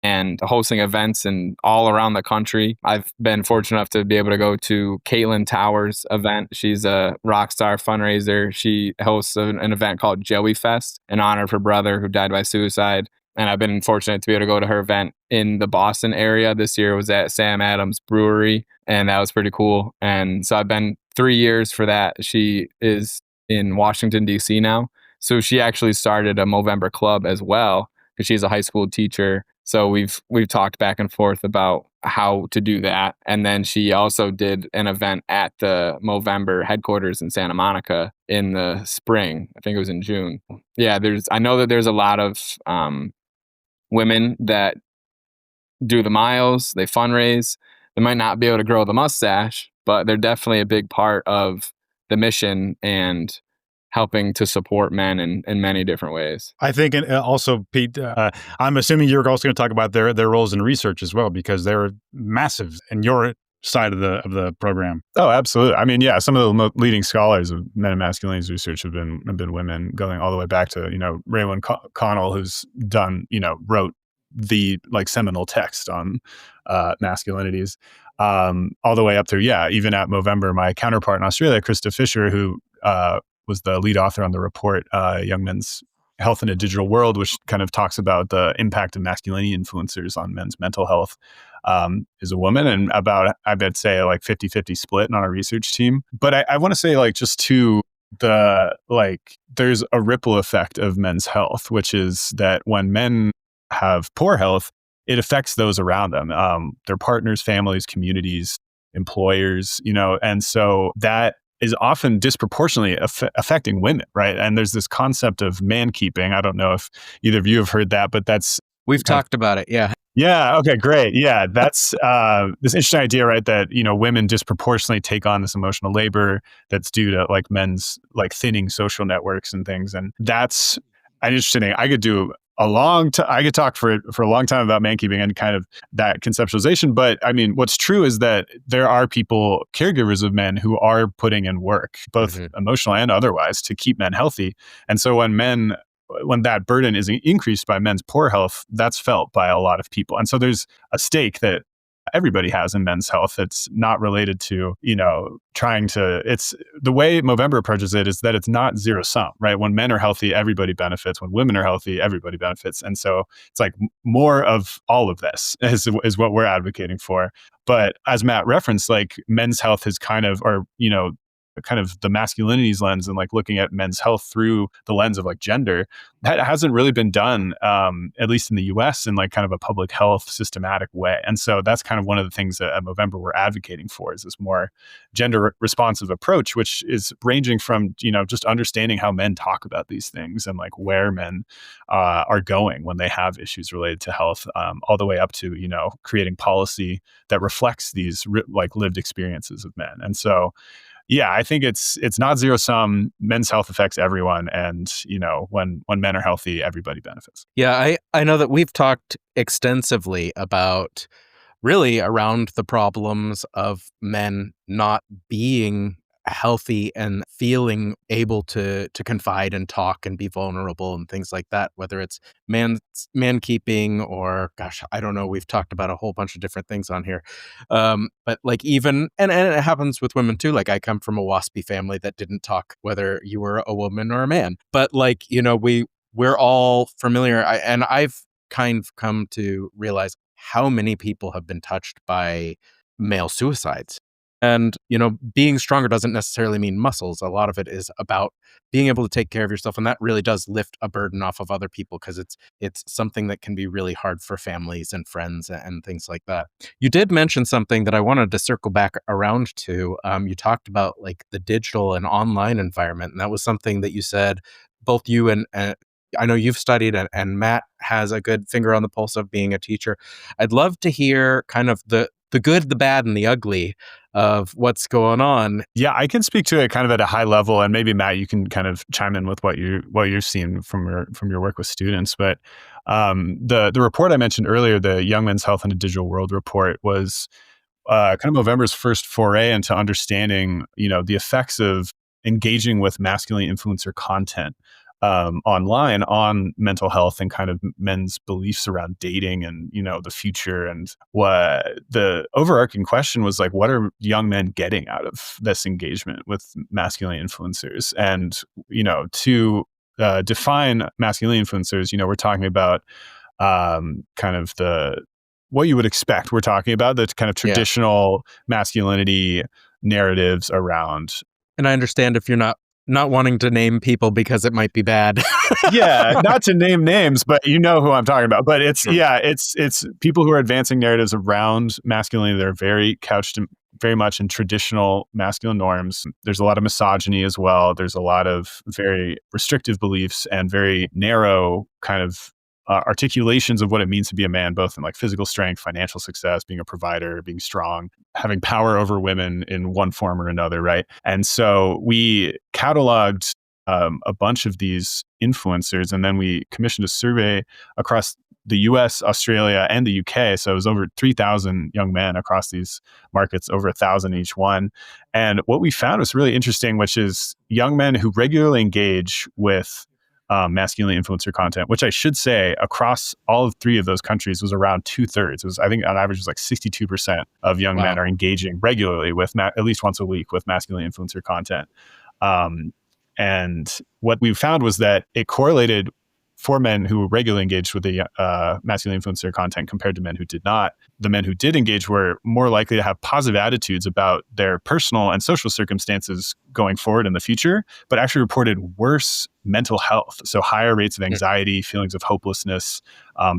and hosting events and all around the country. I've been fortunate enough to be able to go to Caitlin Towers' event. She's a rock star fundraiser. She hosts an event called Joey Fest in honor of her brother who died by suicide. And I've been fortunate to be able to go to her event in the Boston area. This year was at Sam Adams Brewery, and that was pretty cool. And so I've been 3 years for that. She is in Washington, D.C. now. So she actually started a Movember club as well because she's a high school teacher. So we've talked back and forth about how to do that. And then she also did an event at the Movember headquarters in Santa Monica in the spring. I think it was in June. Yeah, I know that there's a lot of women that do the miles, they fundraise. They might not be able to grow the mustache, but they're definitely a big part of the mission and helping to support men in many different ways. I think, and also, Pete, I'm assuming you're also going to talk about their roles in research as well, because they're massive in your side of the program. Oh, absolutely. I mean, yeah, some of the leading scholars of men and masculinities research have been women, going all the way back to, Raywyn Connell, who's done, wrote the seminal text on masculinities, all the way up to, even at Movember, my counterpart in Australia, Krista Fisher, who was the lead author on the report, Young Men's Health in a Digital World, which kind of talks about the impact of masculinity influencers on men's mental health, is a woman, and about, I bet, say 50-50 split on our research team. But I want to say, just to there's a ripple effect of men's health, which is that when men have poor health, it affects those around them, their partners, families, communities, employers, and so that is often disproportionately affecting women, right? And there's this concept of man keeping. I don't know if either of you have heard that, but we've talked about it. Yeah. Yeah. Okay, great. Yeah. That's this interesting idea, right? That, women disproportionately take on this emotional labor that's due to men's thinning social networks and things. And that's an interesting thing. I could do I could talk for a long time about man keeping and kind of that conceptualization. But I mean, what's true is that there are people, caregivers of men, who are putting in work, both emotional and otherwise, to keep men healthy. And so when that burden is increased by men's poor health, that's felt by a lot of people. And so there's a stake that everybody has in men's health. It's not related to, it's the way Movember approaches it is that it's not zero sum, right? When men are healthy, everybody benefits. When women are healthy, everybody benefits. And so it's more of all of this is what we're advocating for. But as Matt referenced, men's health is kind of the masculinities lens, and looking at men's health through the lens of gender, that hasn't really been done, at least in the US, in kind of a public health systematic way. And so that's kind of one of the things that at Movember we're advocating for, is this more gender responsive approach, which is ranging from, just understanding how men talk about these things and where men are going when they have issues related to health, all the way up to, creating policy that reflects these lived experiences of men. And so, yeah, I think it's not zero sum. Men's health affects everyone, and when men are healthy, everybody benefits. Yeah, I know that we've talked extensively about really around the problems of men not being healthy and feeling able to confide and talk and be vulnerable and things like that, whether it's man keeping or, gosh, I don't know, we've talked about a whole bunch of different things on here, but even and it happens with women too. I come from a WASPy family that didn't talk whether you were a woman or a man, but we're all familiar, and I've kind of come to realize how many people have been touched by male suicides. And, being stronger doesn't necessarily mean muscles. A lot of it is about being able to take care of yourself. And that really does lift a burden off of other people, because it's something that can be really hard for families and friends and things like that. You did mention something that I wanted to circle back around to. You talked about the digital and online environment. And that was something that you said, both you and I know you've studied, and Matt has a good finger on the pulse of being a teacher. I'd love to hear kind of the good, the bad, and the ugly of what's going on. Yeah, I can speak to it kind of at a high level, and maybe Matt, you can kind of chime in with what you're seeing from your work with students. But the report I mentioned earlier, the Young Men's Health in a Digital World report, was kind of Movember's first foray into understanding, the effects of engaging with masculine influencer content online on mental health and kind of men's beliefs around dating and, the future. And what the overarching question was what are young men getting out of this engagement with masculine influencers? And, to define masculine influencers, we're talking about kind of what you would expect. We're talking about the kind of traditional masculinity narratives around. And I understand if you're not not wanting to name people because it might be bad. Yeah, not to name names, but you know who I'm talking about. But it's people who are advancing narratives around masculinity. They're very couched very much in traditional masculine norms. There's a lot of misogyny as well. There's a lot of very restrictive beliefs and very narrow kind of articulations of what it means to be a man, both in like physical strength, financial success, being a provider, being strong, having power over women in one form or another, right? And so we cataloged a bunch of these influencers, and then we commissioned a survey across the US, Australia, and the UK. So it was over 3,000 young men across these markets, over 1,000 each one. And what we found was really interesting, which is young men who regularly engage with masculine influencer content, which I should say across all three of those countries was around 2/3. It was, I think on average, it was like 62% of young men are engaging regularly with at least once a week with masculine influencer content. And what we found was that it correlated for men who regularly engaged with the masculine influencer content compared to men who did not. The men who did engage were more likely to have positive attitudes about their personal and social circumstances going forward in the future, but actually reported worse mental health. So higher rates of anxiety, feelings of hopelessness,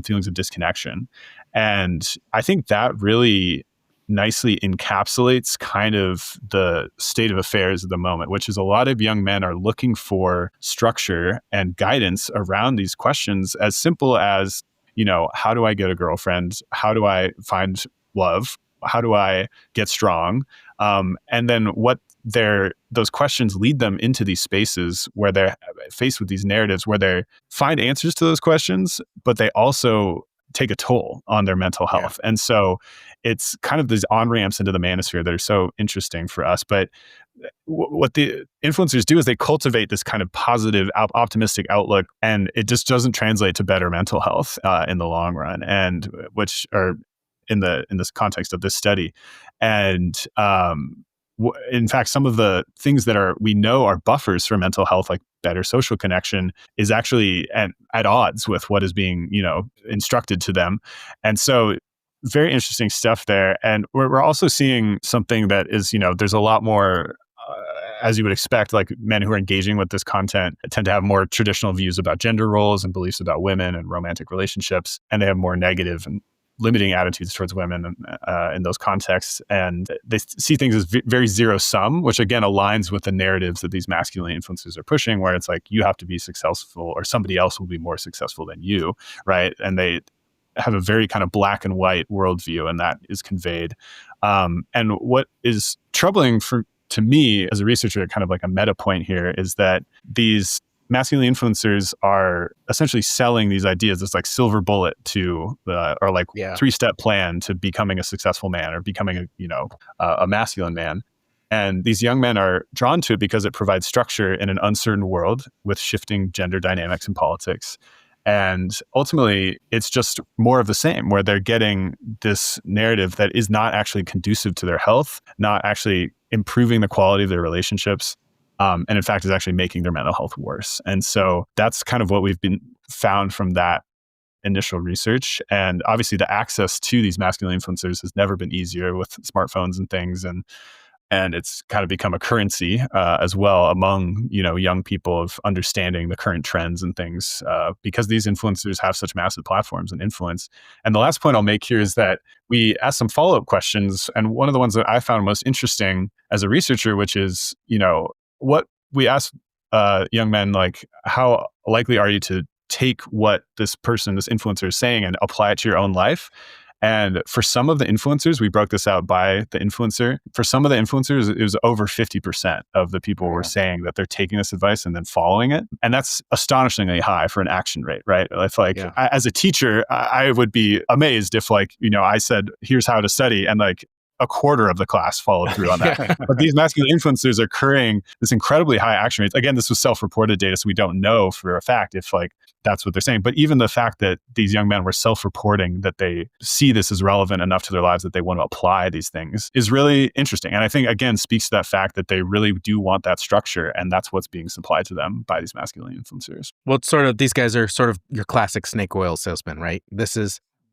feelings of disconnection. And I think that really nicely encapsulates kind of the state of affairs at the moment, which is a lot of young men are looking for structure and guidance around these questions as simple as, how do I get a girlfriend? How do I find love? How do I get strong? And then what those questions lead them into these spaces where they're faced with these narratives where they find answers to those questions, but they also take a toll on their mental health. Yeah. And so it's kind of these on-ramps into the manosphere that are so interesting for us. But what the influencers do is they cultivate this kind of positive, optimistic outlook, and it just doesn't translate to better mental health in the long run, and which are in this context of this study. And in fact, some of the things that we know are buffers for mental health, like better social connection, is actually at odds with what is being, instructed to them. And so very interesting stuff there. And we're also seeing something that is, there's a lot more, as you would expect, like men who are engaging with this content tend to have more traditional views about gender roles and beliefs about women and romantic relationships. And they have more negative and limiting attitudes towards women in those contexts. And they see things as very zero sum, which again aligns with the narratives that these masculine influencers are pushing, where it's like, you have to be successful or somebody else will be more successful than you, right? And they have a very kind of black and white worldview, and that is conveyed. And what is troubling to me as a researcher, kind of like a meta point here, is that these masculine influencers are essentially selling these ideas as like silver bullet to or like 3-step plan to becoming a successful man or becoming a masculine man. And these young men are drawn to it because it provides structure in an uncertain world with shifting gender dynamics and politics. And ultimately, it's just more of the same, where they're getting this narrative that is not actually conducive to their health, not actually improving the quality of their relationships, and in fact is actually making their mental health worse. And so that's kind of what we've been found from that initial research. And obviously the access to these masculine influencers has never been easier with smartphones and things. And it's kind of become a currency as well among young people of understanding the current trends and things because these influencers have such massive platforms and influence. And the last point I'll make here is that we asked some follow-up questions, and one of the ones that I found most interesting as a researcher, which is what we asked young men, like, how likely are you to take what this influencer is saying and apply it to your own life? And for some of the influencers, we broke this out by the influencer. For some of the influencers, it was over 50% of the people were saying that they're taking this advice and then following it. And that's astonishingly high for an action rate, right? If as a teacher, I would be amazed if I said, here's how to study, and a quarter of the class followed through on that. But these masculine influencers are occurring this incredibly high action rates. Again, this was self-reported data, so we don't know for a fact if that's what they're saying. But even the fact that these young men were self-reporting that they see this as relevant enough to their lives that they want to apply these things is really interesting. And I think, again, speaks to that fact that they really do want that structure, and that's what's being supplied to them by these masculine influencers. Well, it's sort of, these guys are sort of your classic snake oil salesman, right?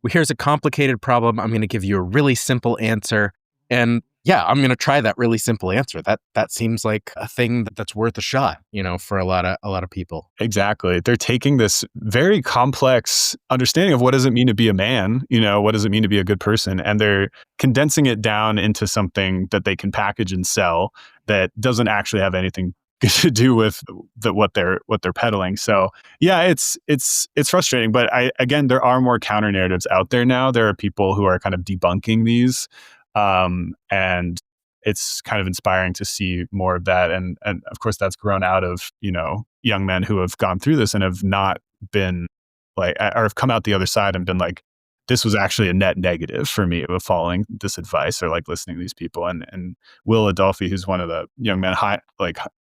Here's a complicated problem. I'm going to give you a really simple answer. And yeah, I'm going to try that really simple answer. That seems like a thing that's worth a shot, for a lot of people. Exactly. They're taking this very complex understanding of what does it mean to be a man, what does it mean to be a good person, and they're condensing it down into something that they can package and sell that doesn't actually have anything to do with what they're peddling. So yeah, it's frustrating, but again, there are more counter narratives out there now. There are people who are kind of debunking these, and it's kind of inspiring to see more of that. And of course, that's grown out of young men who have gone through this and have not been like, or have come out the other side and been like, this was actually a net negative for me of following this advice or like listening to these people. And Will Adolphi, who's one of the young men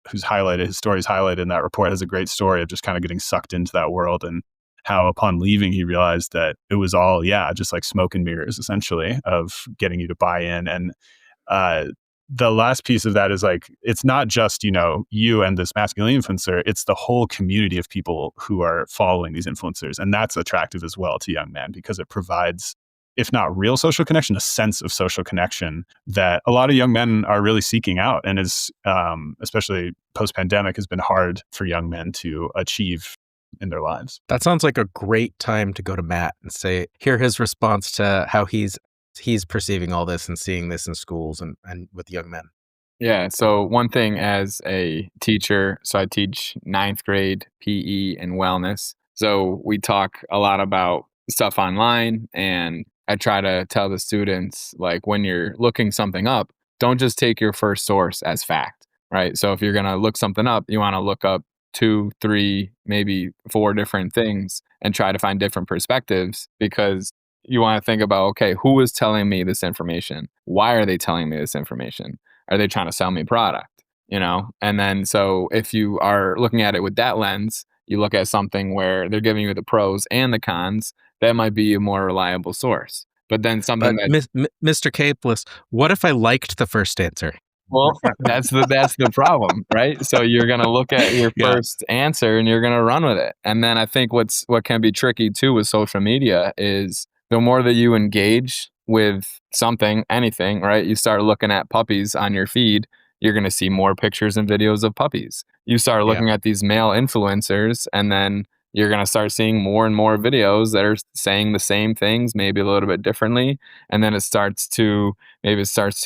who's highlighted, his stories highlighted in that report, has a great story of just kind of getting sucked into that world, and how upon leaving he realized that it was all just like smoke and mirrors essentially of getting you to buy in. And the last piece of that is like, it's not just, you and this masculine influencer, it's the whole community of people who are following these influencers. And that's attractive as well to young men because it provides, if not real social connection, a sense of social connection that a lot of young men are really seeking out, and is, especially post-pandemic, has been hard for young men to achieve in their lives. That sounds like a great time to go to Matt and hear his response to how he's perceiving all this and seeing this in schools and with young men. Yeah. So one thing as a teacher, so I teach 9th grade PE and wellness. So we talk a lot about stuff online, and I try to tell the students, like, when you're looking something up, don't just take your first source as fact, right? So if you're going to look something up, you want to look up 2, 3, maybe 4 different things and try to find different perspectives, because you want to think about, okay, who is telling me this information? Why are they telling me this information? Are they trying to sell me product? And then, so if you are looking at it with that lens, you look at something where they're giving you the pros and the cons, that might be a more reliable source. But then something Mr. Capeless, what if I liked the first answer? Well, that's the problem, right? So you're going to look at your first answer and you're going to run with it. And then I think what can be tricky too with social media is the more that you engage with something, anything, right? You start looking at puppies on your feed, you're going to see more pictures and videos of puppies. You start looking at these male influencers, and then you're going to start seeing more and more videos that are saying the same things, maybe a little bit differently. And then it starts to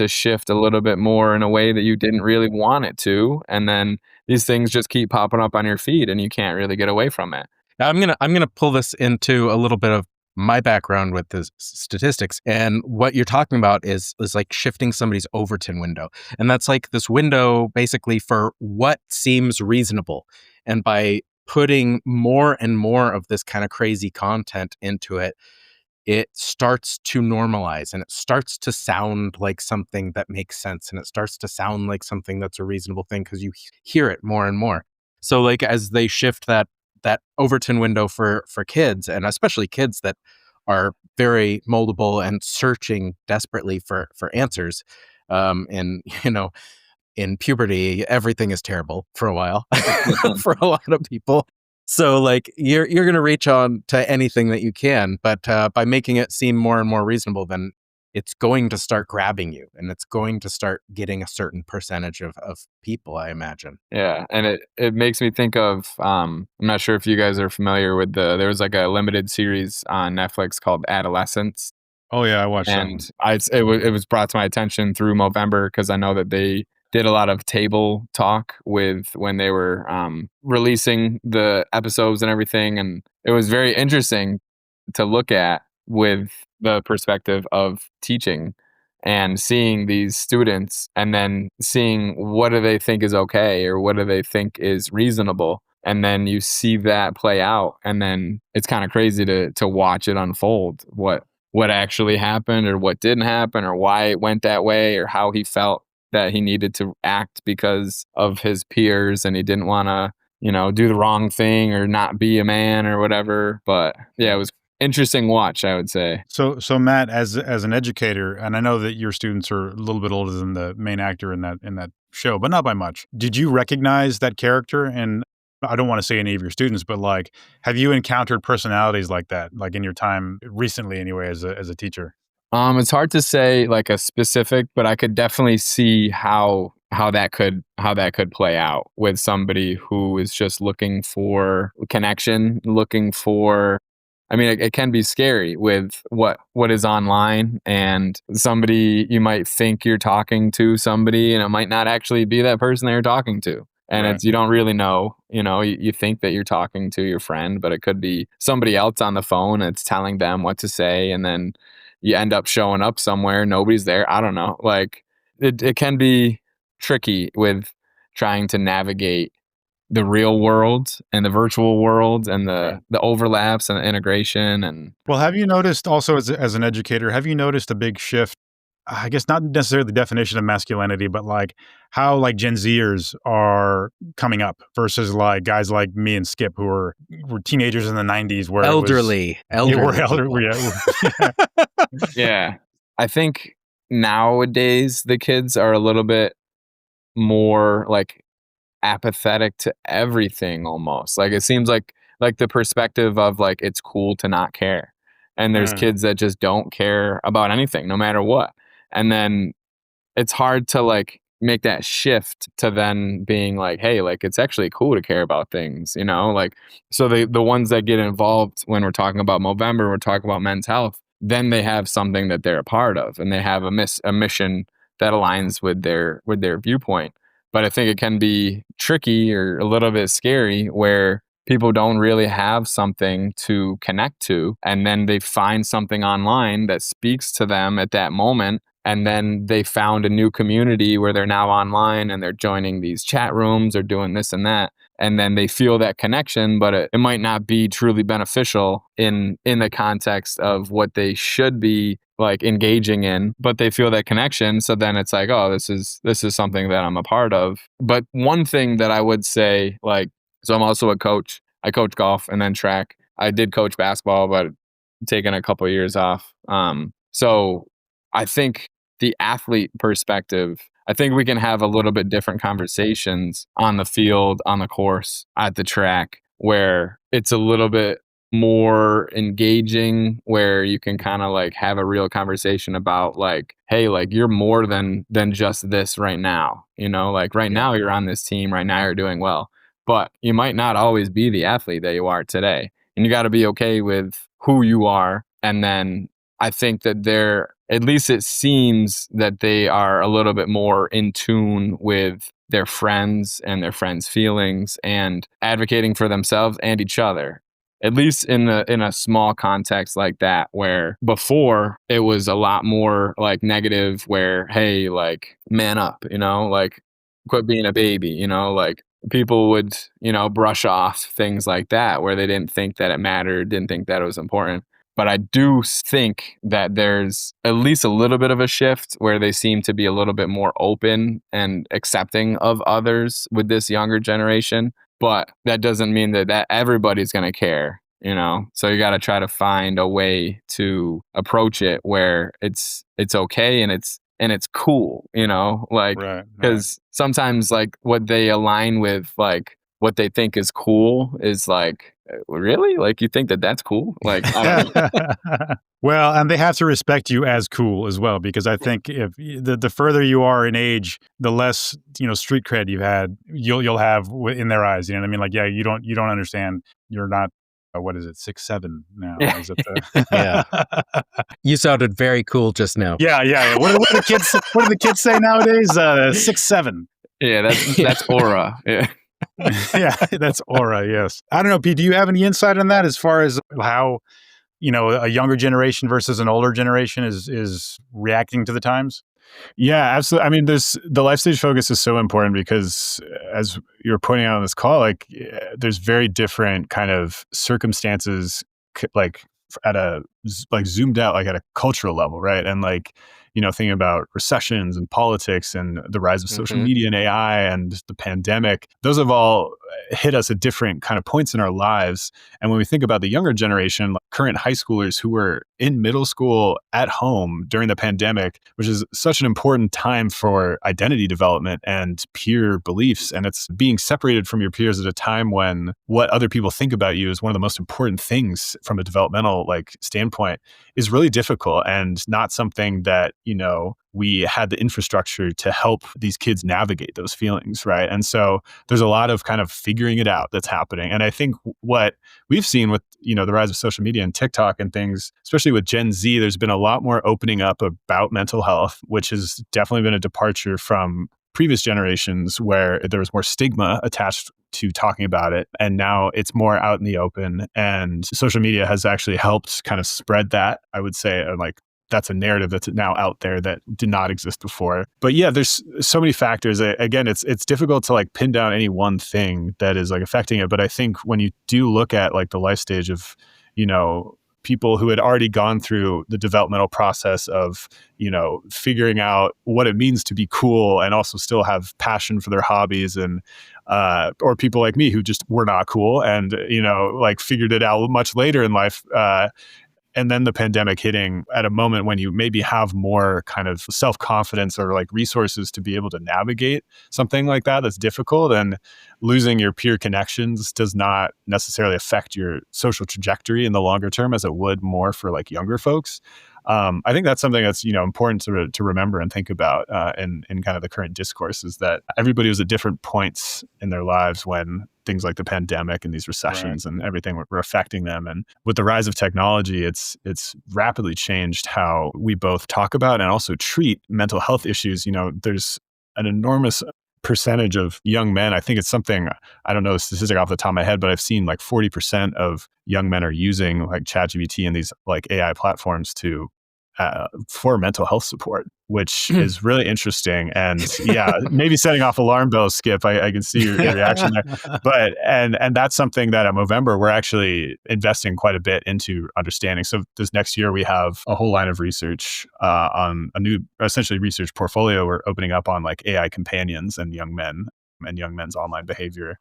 shift a little bit more in a way that you didn't really want it to. And then these things just keep popping up on your feed and you can't really get away from it. Now, I'm going to pull this into a little bit of my background with the statistics. And what you're talking about is like shifting somebody's Overton window. And that's like this window basically for what seems reasonable. And by putting more and more of this kind of crazy content into it, it starts to normalize, and it starts to sound like something that makes sense, and it starts to sound like something that's a reasonable thing because you hear it more and more. So like as they shift that Overton window for kids, and especially kids that are very moldable and searching desperately for answers, and in puberty, everything is terrible for a while for a lot of people. So like you're going to reach on to anything that you can, but by making it seem more and more reasonable, then it's going to start grabbing you, and it's going to start getting a certain percentage of people, I imagine. Yeah. And it makes me think of, I'm not sure if you guys are familiar with there was like a limited series on Netflix called Adolescence. Oh yeah, I watched that. And it was brought to my attention through Movember because I know that they did a lot of table talk with when they were releasing the episodes and everything. And it was very interesting to look at with the perspective of teaching and seeing these students and then seeing what do they think is okay or what do they think is reasonable. And then you see that play out. And then it's kind of crazy to watch it unfold, what actually happened or what didn't happen or why it went that way or how he felt that he needed to act because of his peers and he didn't want to, do the wrong thing or not be a man or whatever. But yeah, it was interesting watch, I would say. So Matt, as an educator, and I know that your students are a little bit older than the main actor in that show, but not by much. Did you recognize that character? And I don't want to say any of your students, but like, have you encountered personalities like that, like in your time recently, anyway, as a teacher? It's hard to say like a specific, but I could definitely see how that could play out with somebody who is just looking for connection, looking for. I mean, it can be scary with what is online, and somebody, you might think you're talking to somebody, and it might not actually be that person that you're talking to. And Right. it's, you don't really know, you think that you're talking to your friend, but it could be somebody else on the phone. And it's telling them what to say. And then you end up showing up somewhere, nobody's there. I don't know. Like it can be tricky with trying to navigate the real world and the virtual world and the overlaps and the integration. And Well, have you noticed also as an educator, have you noticed a big shift? I guess not necessarily the definition of masculinity, but like how like Gen Zers are coming up versus like guys like me and Skip who were teenagers in the 90s where Elderly. Yeah, we're elderly. Yeah. yeah, I think nowadays the kids are a little bit more like apathetic to everything almost. Like it seems like the perspective of like it's cool to not care. And there's kids that just don't care about anything no matter what. And then it's hard to like make that shift to then being like, hey, like it's actually cool to care about things, like, so the ones that get involved when we're talking about Movember, we're talking about men's health, then they have something that they're a part of and they have a mission that aligns with their viewpoint. But I think it can be tricky or a little bit scary where people don't really have something to connect to. And then they find something online that speaks to them at that moment. And then they found a new community where they're now online and they're joining these chat rooms or doing this and that. And then they feel that connection, but it might not be truly beneficial in the context of what they should be like engaging in, but they feel that connection. So then it's like, oh, this is something that I'm a part of. But one thing that I would say, like, so I'm also a coach. I coach golf and then track. I did coach basketball, but taken a couple of years off. So I think the athlete perspective, I think we can have a little bit different conversations on the field, on the course, at the track, where it's a little bit more engaging, where you can kind of like have a real conversation about like, hey, like you're more than just this right now, like right now you're on this team, right now you're doing well, but you might not always be the athlete that you are today. And you got to be okay with who you are. And then I think that at least it seems that they are a little bit more in tune with their friends and their friends' feelings and advocating for themselves and each other. At least in a small context like that, where before it was a lot more like negative, where, hey, like man up, like quit being a baby, like people would, brush off things like that, where they didn't think that it mattered, didn't think that it was important. But I do think that there's at least a little bit of a shift where they seem to be a little bit more open and accepting of others with this younger generation. But that doesn't mean that everybody's going to care, So you got to try to find a way to approach it where it's okay and it's cool, like, because sometimes like what they align with, like what they think is cool is like, really? Like you think that that's cool? Like, I don't know. Well, and they have to respect you as cool as well, because I think if the further you are in age, the less street cred you'll have in their eyes. You know what I mean? Like, yeah, you don't understand. You're not. What is it? 6'7" now? Is it Yeah. You sounded very cool just now. Yeah. What do the kids say nowadays? 6'7". Yeah, that's aura. Yeah. Yeah, that's aura. Yes. I don't know, Pete. Do you have any insight on that as far as how a younger generation versus an older generation is reacting to the times? Yeah, absolutely. I mean, the life stage focus is so important because, as you're pointing out on this call, like there's very different kind of circumstances, like at a like zoomed out, like at a cultural level, right? And like thinking about recessions and politics and the rise of social media and AI and the pandemic, those have all hit us at different kind of points in our lives. And when we think about the younger generation, like current high schoolers who were in middle school at home during the pandemic, which is such an important time for identity development and peer beliefs. And it's being separated from your peers at a time when what other people think about you is one of the most important things from a developmental standpoint is really difficult and not something that, we had the infrastructure to help these kids navigate those feelings, right? And so there's a lot of kind of figuring it out that's happening. And I think what we've seen with, the rise of social media and TikTok and things, especially with Gen Z, there's been a lot more opening up about mental health, which has definitely been a departure from previous generations where there was more stigma attached to talking about it. And now it's more out in the open. And social media has actually helped kind of spread that, I would say, that's a narrative that's now out there that did not exist before. But yeah, there's so many factors. Again, it's difficult to pin down any one thing that is affecting it. But I think when you do look at the life stage of, people who had already gone through the developmental process of, figuring out what it means to be cool and also still have passion for their hobbies, and or people like me who just were not cool and, figured it out much later in life. And then the pandemic hitting at a moment when you maybe have more kind of self-confidence or resources to be able to navigate something like that that's difficult, and losing your peer connections does not necessarily affect your social trajectory in the longer term as it would more for younger folks. I think that's something that's important to remember and think about in kind of the current discourse, is that everybody was at different points in their lives when things like the pandemic and these recessions and everything were affecting them. And with the rise of technology, it's rapidly changed how we both talk about and also treat mental health issues. There's an enormous percentage of young men. I think it's something, I don't know the statistic off the top of my head, but I've seen 40% of young men are using ChatGPT and these AI platforms to for mental health support, which is really interesting. And yeah, maybe setting off alarm bells, Skip. I can see your reaction there. But and that's something that at Movember we're actually investing quite a bit into understanding. So this next year we have a whole line of research on a new, essentially research portfolio we're opening up on AI companions and young men and young men's online behavior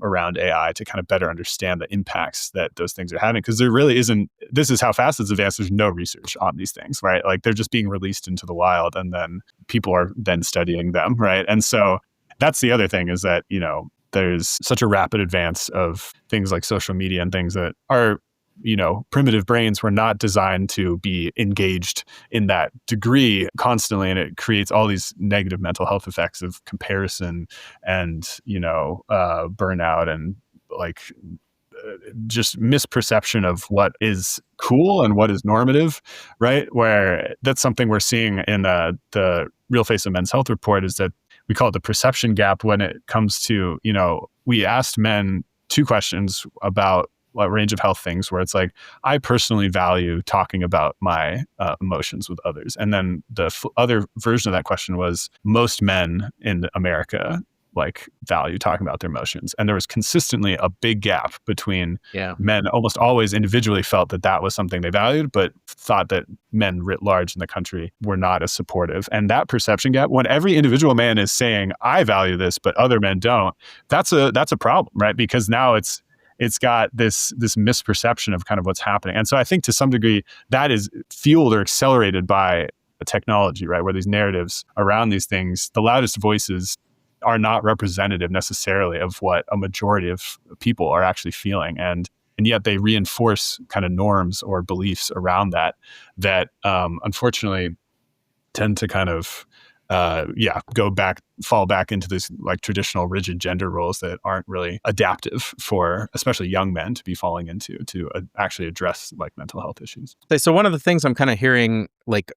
around AI to kind of better understand the impacts that those things are having. Because there really isn't, this is how fast it's advanced, there's no research on these things, right? They're just being released into the wild and then people are then studying them, right? And so that's the other thing, is that, there's such a rapid advance of things like social media and things that are, primitive brains were not designed to be engaged in that degree constantly. And it creates all these negative mental health effects of comparison and, burnout and just misperception of what is cool and what is normative, right? Where that's something we're seeing in the Real Face of Men's Health report, is that we call it the perception gap when it comes to, we asked men 2 questions about a range of health things, where it's I personally value talking about my emotions with others. And then the other version of that question was, most men in America value talking about their emotions. And there was consistently a big gap between men almost always individually felt that was something they valued, but thought that men writ large in the country were not as supportive. And that perception gap, when every individual man is saying, I value this, but other men don't, that's a problem, right? Because now it's got this misperception of kind of what's happening. And so I think to some degree that is fueled or accelerated by technology, right? Where these narratives around these things, the loudest voices are not representative necessarily of what a majority of people are actually feeling. And yet they reinforce kind of norms or beliefs around that unfortunately tend to kind of fall back into this traditional rigid gender roles that aren't really adaptive for especially young men to be falling into to actually address mental health issues. So one of the things I'm kind of hearing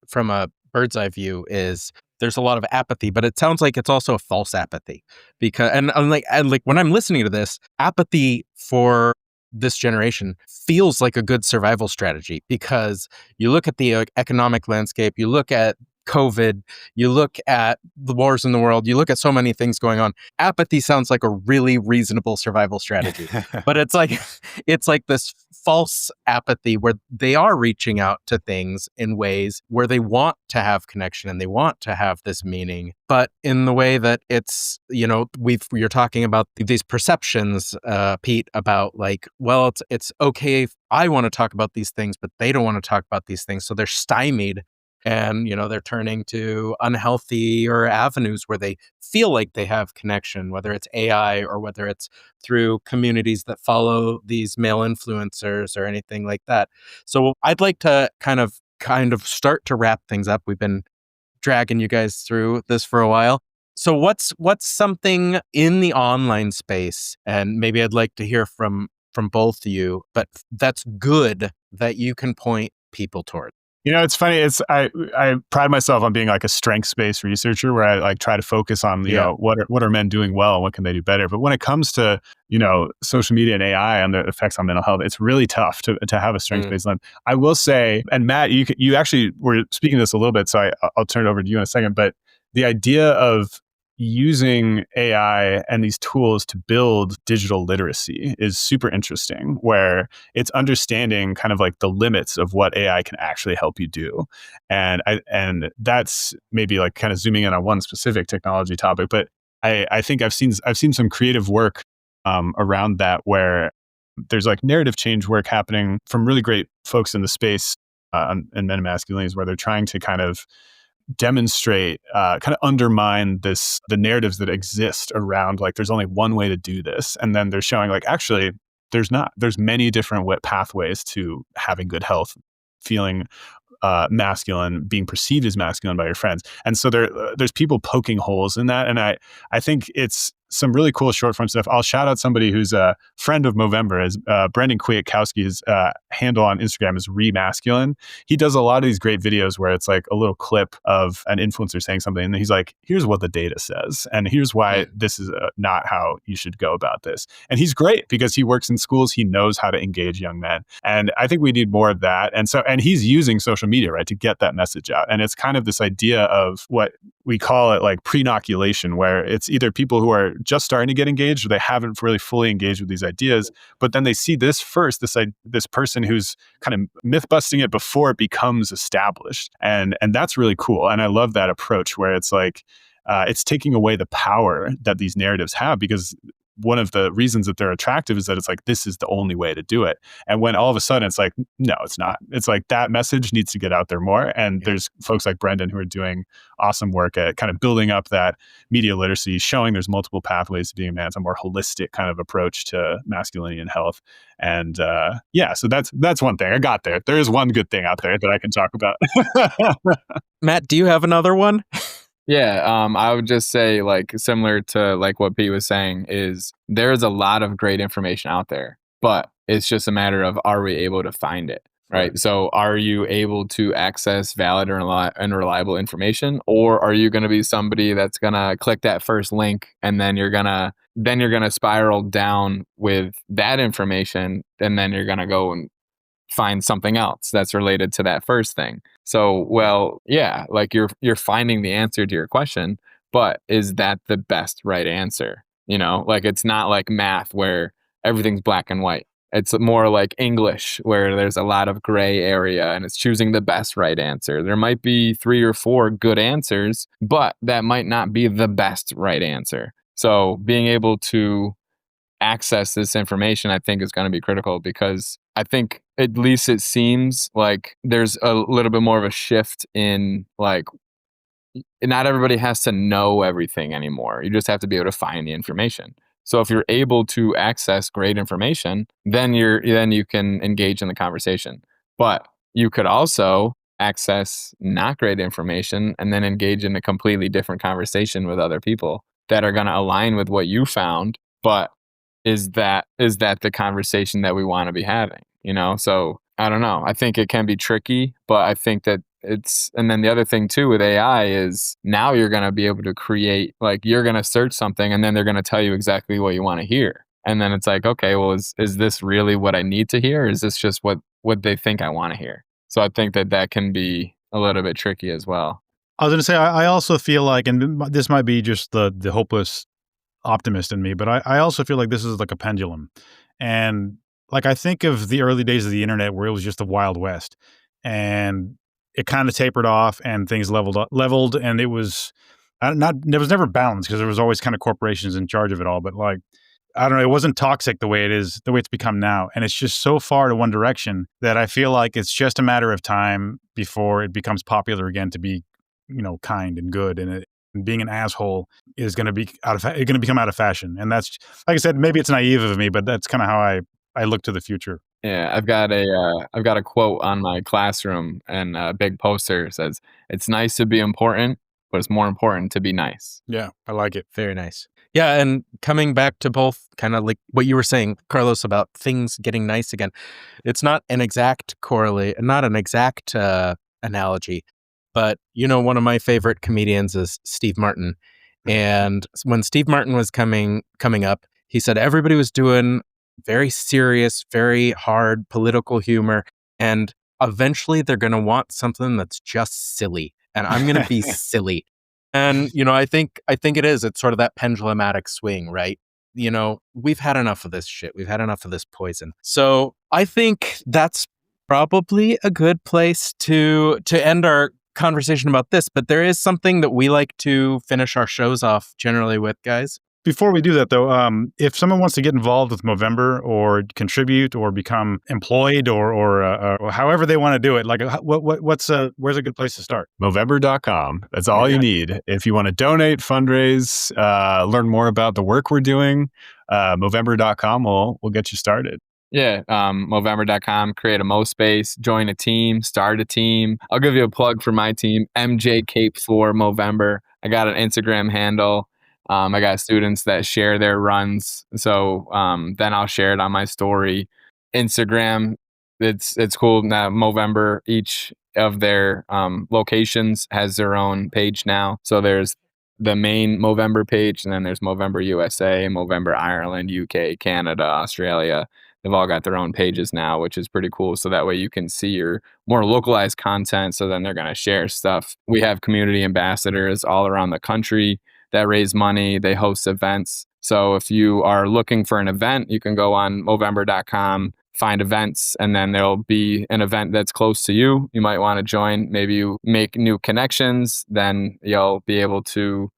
from a bird's eye view is there's a lot of apathy, but it sounds like it's also a false apathy, because and when I'm listening to this, apathy for this generation feels like a good survival strategy, because you look at the economic landscape, you look at COVID, you look at the wars in the world, you look at so many things going on. Apathy sounds like a really reasonable survival strategy. But it's like this false apathy where they are reaching out to things in ways where they want to have connection and they want to have this meaning, but in the way that it's, you're talking about these perceptions, Pete, about like, well, it's okay if I want to talk about these things, but they don't want to talk about these things. So they're stymied and, they're turning to unhealthy or avenues where they feel like they have connection, whether it's AI or whether it's through communities that follow these male influencers or anything like that. So I'd like to kind of start to wrap things up. We've been dragging you guys through this for a while. So what's something in the online space, and maybe I'd like to hear from both of you, but that's good that you can point people toward? It's funny. I pride myself on being like a strengths-based researcher where I like try to focus on, what are men doing well and what can they do better. But when it comes to, social media and AI and the effects on mental health, it's really tough to have a strengths-based lens. I will say, and Matt, you actually were speaking to this a little bit, so I'll turn it over to you in a second, but the idea of using AI and these tools to build digital literacy is super interesting, where it's understanding kind of like the limits of what AI can actually help you do. And that's maybe like kind of zooming in on one specific technology topic, but I think I've seen some creative work around that, where there's like narrative change work happening from really great folks in the space in men and masculinities, where they're trying to kind of demonstrate, kind of undermine the narratives that exist around like there's only one way to do this, and then they're showing like actually there's many different pathways to having good health, feeling masculine, being perceived as masculine by your friends. And so there's people poking holes in that, and I think it's some really cool short form stuff. I'll shout out somebody who's a friend of Movember, is Brendan Kwiatkowski's handle on Instagram is Remasculine. He does a lot of these great videos where it's like a little clip of an influencer saying something, and he's like, here's what the data says, and here's why this is not how you should go about this. And he's great because he works in schools. He knows how to engage young men. And I think we need more of that. And he's using social media, right, to get that message out. And it's kind of this idea of what we call it like pre-inoculation, where it's either people who are just starting to get engaged or they haven't really fully engaged with these ideas, but then they see this first, this person who's kind of myth busting it before it becomes established. And that's really cool. And I love that approach where it's like, it's taking away the power that these narratives have, because one of the reasons that they're attractive is that it's like, this is the only way to do it. And when all of a sudden it's like, no, it's not. It's like that message needs to get out there more. And there's folks like Brendan who are doing awesome work at kind of building up that media literacy, showing there's multiple pathways to being a man. It's a more holistic kind of approach to masculinity and health. And so that's one thing. I got there. There is one good thing out there that I can talk about. Matt, do you have another one? Yeah, I would just say, like, similar to like what Pete was saying, is there's a lot of great information out there, but it's just a matter of, are we able to find it, right? So are you able to access valid and reliable information, or are you going to be somebody that's going to click that first link and then you're going to spiral down with that information, and then you're going to go and find something else that's related to that first thing. So, well, yeah, like you're finding the answer to your question, but is that the best right answer? Like it's not like math where everything's black and white. It's more like English where there's a lot of gray area and it's choosing the best right answer. There might be 3 or 4 good answers, but that might not be the best right answer. So being able to access this information, I think, is going to be critical, because I think at least it seems like there's a little bit more of a shift in, like, not everybody has to know everything anymore. You just have to be able to find the information. So if you're able to access great information, then you can engage in the conversation. But you could also access not great information and then engage in a completely different conversation with other people that are going to align with what you found, but is that the conversation that we want to be having, So I don't know. I think it can be tricky, but I think that and then the other thing too with AI is now you're going to be able to create, like, you're going to search something and then they're going to tell you exactly what you want to hear. And then it's like, okay, well, is this really what I need to hear? Or is this just what they think I want to hear? So I think that can be a little bit tricky as well. I was going to say, I also feel like, and this might be just the hopeless optimist in me, but I also feel like this is like a pendulum. And like, I think of the early days of the internet where it was just the Wild West, and it kind of tapered off and things leveled. And it was there was never balance because there was always kind of corporations in charge of it all. But like, I don't know, it wasn't toxic the way it is, the way it's become now. And it's just so far to one direction that I feel like it's just a matter of time before it becomes popular again to be, kind and good. And being an asshole is going to be become out of fashion. And that's, like I said, maybe it's naive of me, but that's kind of how I look to the future. Yeah, I've got a quote on my classroom, and a big poster says, "It's nice to be important, but it's more important to be nice." Yeah, I like it. Very nice. Yeah, and coming back to both kind of like what you were saying, Carlos, about things getting nice again. It's not an exact analogy, but one of my favorite comedians is Steve Martin. And when Steve Martin was coming up, he said everybody was doing very serious, very hard political humor, and eventually they're going to want something that's just silly, and I'm going to be silly. And I think it is. It's sort of that pendulumatic swing, right? We've had enough of this shit. We've had enough of this poison. So I think that's probably a good place to end our conversation about this. But there is something that we like to finish our shows off generally with, guys. Before we do that, though, if someone wants to get involved with Movember or contribute or become employed or however they want to do it, like where's a good place to start? Movember.com. That's all you need. If you want to donate, fundraise, learn more about the work we're doing, Movember.com will get you started. Yeah, Movember.com, create a Mo space, join a team, start a team. I'll give you a plug for my team, MJ Cape for Movember. I got an Instagram handle. I got students that share their runs. So then I'll share it on my story. Instagram, it's cool. Now Movember, each of their locations has their own page now. So there's the main Movember page, and then there's Movember USA, Movember Ireland, UK, Canada, Australia. They've all got their own pages now, which is pretty cool. So that way you can see your more localized content. So then they're going to share stuff. We have community ambassadors all around the country that raise money. They host events. So if you are looking for an event, you can go on Movember.com, find events, and then there'll be an event that's close to you. You might want to join. Maybe you make new connections. Then you'll be able to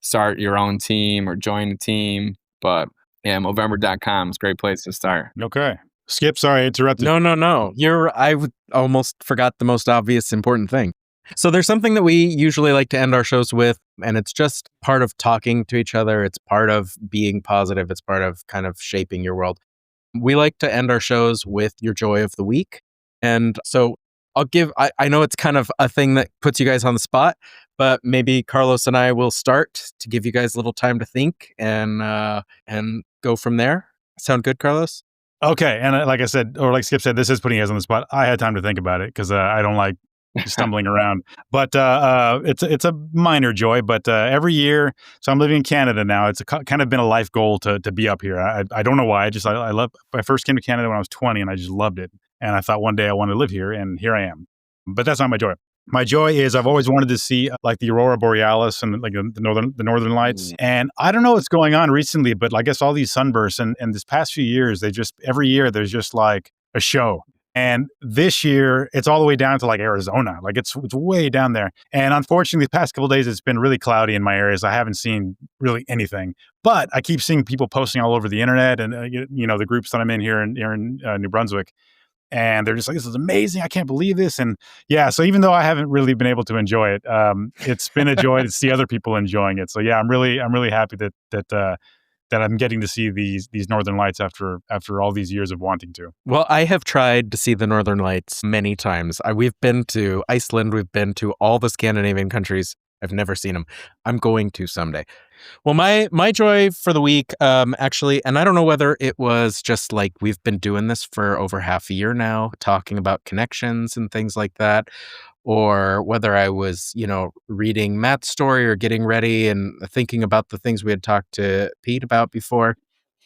start your own team or join a team. But yeah, Movember.com is a great place to start. Okay. Skip, sorry, I interrupted. No. I almost forgot the most obvious important thing. So there's something that we usually like to end our shows with, and it's just part of talking to each other. It's part of being positive. It's part of kind of shaping your world. We like to end our shows with your joy of the week. And so I know it's kind of a thing that puts you guys on the spot, but maybe Carlos and I will start to give you guys a little time to think and go from there. Sound good, Carlos? Okay. And like I said, or like Skip said, this is putting you guys on the spot. I had time to think about it because I don't like stumbling around, but it's a minor joy. But every year, so I'm living in Canada now. It's kind of been a life goal to be up here. I don't know why. I love. I first came to Canada when I was 20, and I just loved it. And I thought one day I wanted to live here, and here I am. But that's not my joy. My joy is I've always wanted to see like the Aurora Borealis and like the northern lights. And I don't know what's going on recently, but I guess all these sunbursts and this past few years, every year there's just like a show. And this year, it's all the way down to like Arizona. Like it's way down there. And unfortunately, the past couple of days, it's been really cloudy in my areas. I haven't seen really anything. But I keep seeing people posting all over the internet and the groups that I'm in here in New Brunswick. And they're just like, this is amazing. I can't believe this. And yeah, so even though I haven't really been able to enjoy it, it's been a joy to see other people enjoying it. So yeah, I'm really happy that I'm getting to see these northern lights after all these years of wanting to. Well, I have tried to see the northern lights many times. We've been to Iceland. We've been to all the Scandinavian countries. I've never seen them. I'm going to someday. Well, my joy for the week, actually, and I don't know whether it was just like we've been doing this for over half a year now, talking about connections and things like that, or whether I was, reading Matt's story or getting ready and thinking about the things we had talked to Pete about before.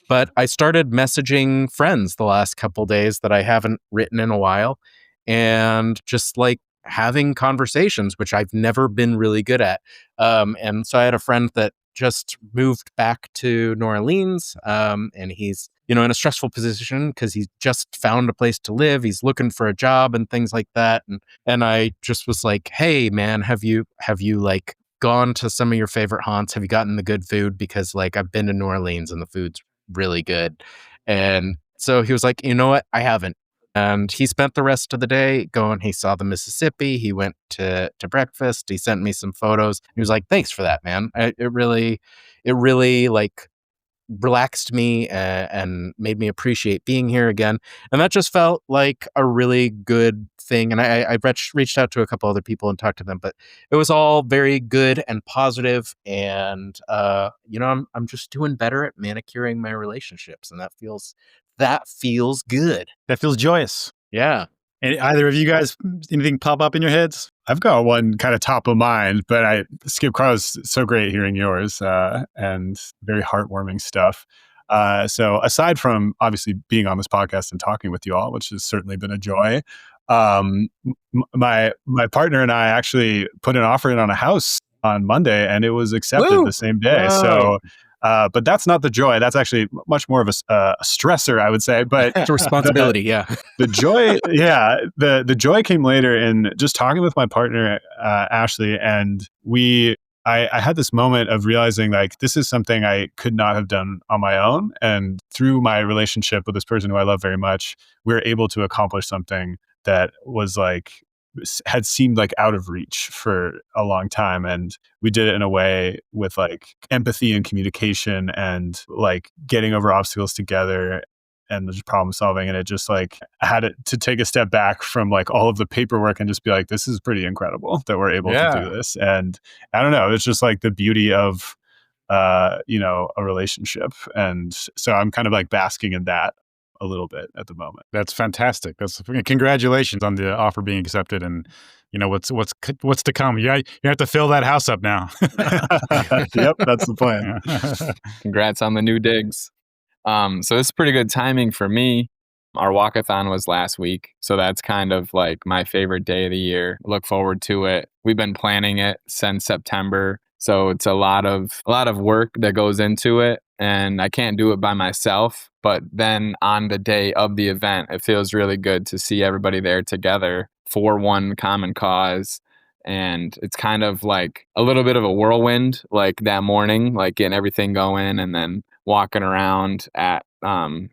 But I started messaging friends the last couple days that I haven't written in a while, and just like having conversations, which I've never been really good at. And so I had a friend that just moved back to New Orleans, and he's, in a stressful position because he just found a place to live. He's looking for a job and things like that. And I just was like, hey man, have you like gone to some of your favorite haunts? Have you gotten the good food? Because like I've been to New Orleans and the food's really good. And so he was like, you know what? I haven't. And he spent the rest of the day going. He saw the Mississippi. He went to breakfast. He sent me some photos. He was like, thanks for that, man. It really like relaxed me and made me appreciate being here again. And that just felt like a really good thing. And I reached out to a couple other people and talked to them, but it was all very good and positive. And I'm just doing better at manicuring my relationships, and that feels good. That feels joyous. Yeah. And either of you guys, anything pop up in your heads? I've got one kind of top of mind, but Skip, Carlos, so great hearing yours and very heartwarming stuff. So aside from obviously being on this podcast and talking with you all, which has certainly been a joy, my partner and I actually put an offer in on a house on Monday, and it was accepted the same day. Wow. So, but that's not the joy. That's actually much more of a stressor, I would say. But It's a responsibility. Yeah. the joy, the joy came later in just talking with my partner, Ashley, and I had this moment of realizing like this is something I could not have done on my own. And through my relationship with this person who I love very much, we were able to accomplish something that was like had seemed like out of reach for a long time. And we did it in a way with like empathy and communication and like getting over obstacles together and just problem solving. And it just like I had to take a step back from like all of the paperwork and just be like, this is pretty incredible that we're able to do this. And I don't know, it's just like the beauty of a relationship. And so I'm kind of like basking in that a little bit at the moment. That's fantastic. Congratulations on the offer being accepted, and what's to come. You have to fill that house up now. Yep, that's the plan. Congrats on the new digs. So this is pretty good timing for me. Our walkathon was last week, so that's kind of like my favorite day of the year. Look forward to it. We've been planning it since September, so it's a lot of work that goes into it, and I can't do it by myself. But then on the day of the event, it feels really good to see everybody there together for one common cause. And it's kind of like a little bit of a whirlwind, like that morning, like getting everything going and then walking around at the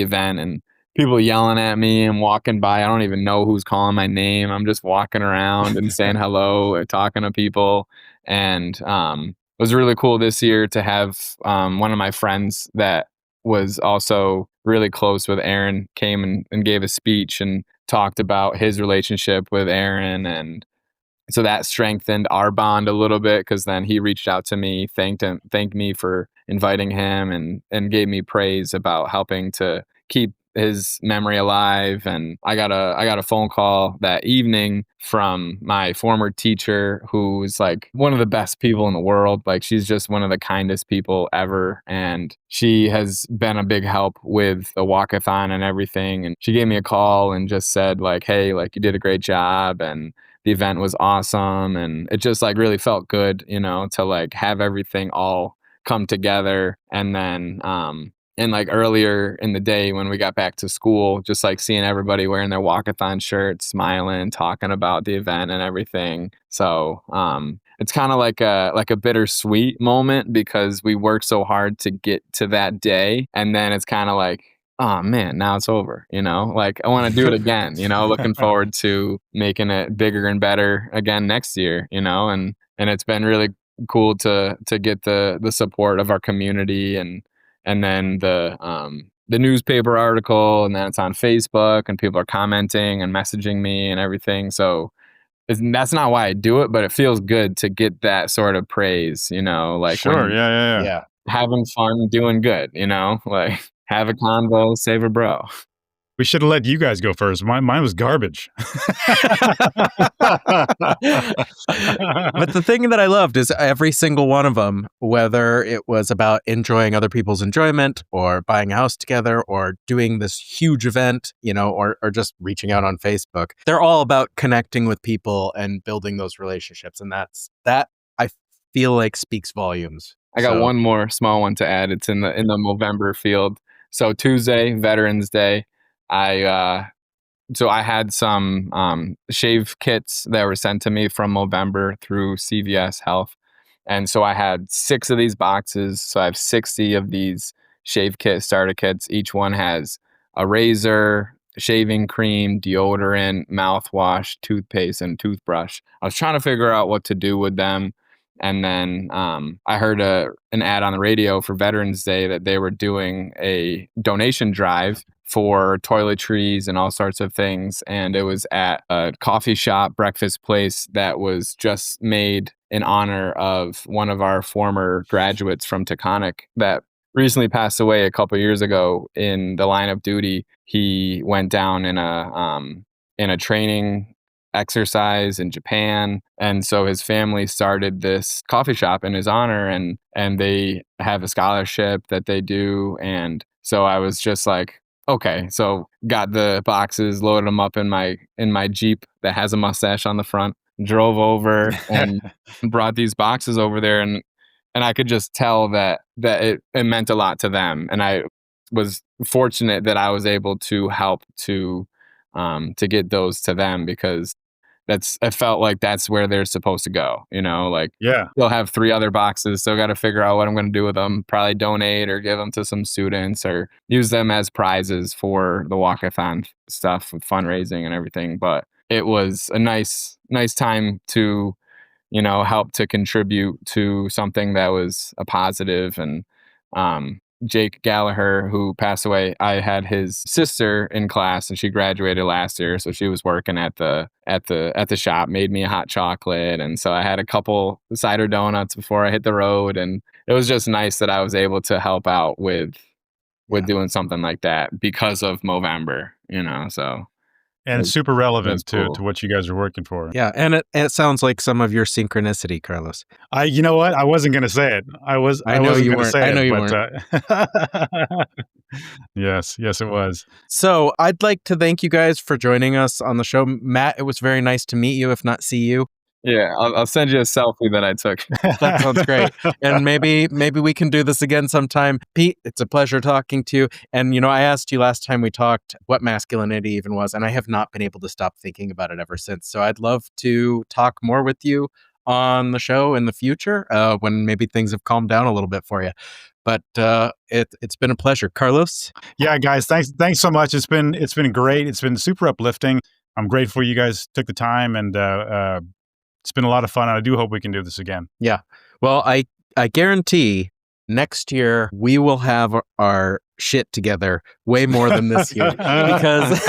event and people yelling at me and walking by. I don't even know who's calling my name. I'm just walking around and saying hello and talking to people. And it was really cool this year to have one of my friends that was also really close with Aaron came and gave a speech and talked about his relationship with Aaron. And so that strengthened our bond a little bit, because then he reached out to me, thanked me for inviting him and gave me praise about helping to keep his memory alive. And I got a phone call that evening from my former teacher, who's like one of the best people in the world. Like, she's just one of the kindest people ever. And she has been a big help with the walkathon and everything. And she gave me a call and just said like, hey, like you did a great job. And the event was awesome. And it just like really felt good, to like have everything all come together. And then, and like earlier in the day when we got back to school, just like seeing everybody wearing their walkathon shirts, smiling, talking about the event and everything. So it's kind of like a bittersweet moment, because we worked so hard to get to that day. And then it's kind of like, oh man, now it's over, like I want to do it again, looking forward to making it bigger and better again next year, and it's been really cool to get the support of our community and then the newspaper article, and then it's on Facebook and people are commenting and messaging me and everything. So that's not why I do it, but it feels good to get that sort of praise, like sure. Yeah. having fun, doing good, like have a convo, save a bro. We should have let you guys go first. Mine was garbage. But the thing that I loved is every single one of them, whether it was about enjoying other people's enjoyment or buying a house together or doing this huge event, or just reaching out on Facebook, they're all about connecting with people and building those relationships. And that I feel like speaks volumes. I got one more small one to add. It's in the Movember field. So Tuesday, Veterans Day, I had some shave kits that were sent to me from Movember through CVS Health. And so I had 6 of these boxes. So I have 60 of these shave kit starter kits. Each one has a razor, shaving cream, deodorant, mouthwash, toothpaste, and toothbrush. I was trying to figure out what to do with them. And then I heard an ad on the radio for Veterans Day that they were doing a donation drive for toiletries and all sorts of things. And it was at a coffee shop, breakfast place that was just made in honor of one of our former graduates from Taconic that recently passed away a couple years ago in the line of duty. He went down in a training exercise in Japan. And so his family started this coffee shop in his honor, and they have a scholarship that they do. And so I was just like, okay, so got the boxes, loaded them up in my Jeep that has a mustache on the front, drove over and brought these boxes over there. And I could just tell that it meant a lot to them. And I was fortunate that I was able to help to get those to them, because I felt like that's where they're supposed to go, Yeah. They'll have 3 other boxes. So got to figure out what I'm going to do with them, probably donate or give them to some students or use them as prizes for the walkathon stuff with fundraising and everything. But it was a nice time to, help to contribute to something that was a positive. And, Jake Gallagher, who passed away, I had his sister in class, and she graduated last year. So she was working at the shop, made me a hot chocolate. And so I had a couple cider donuts before I hit the road. And it was just nice that I was able to help out with doing something like that because of Movember, so. And it's super relevant cool. to what you guys are working for. Yeah, and it sounds like some of your synchronicity, Carlos. You know what? I wasn't going to say it. I know you weren't. I know you weren't. Yes, it was. So I'd like to thank you guys for joining us on the show. Matt, it was very nice to meet you, if not see you. Yeah, I'll send you a selfie that I took. That sounds great. And maybe we can do this again sometime. Pete, it's a pleasure talking to you. And, I asked you last time we talked what masculinity even was, and I have not been able to stop thinking about it ever since. So I'd love to talk more with you on the show in the future when maybe things have calmed down a little bit for you. But it's been a pleasure. Carlos? Yeah, guys, thanks so much. It's been great. It's been super uplifting. I'm grateful you guys took the time, and it's been a lot of fun, and I do hope we can do this again. Yeah. Well, I guarantee next year we will have our shit together way more than this year, because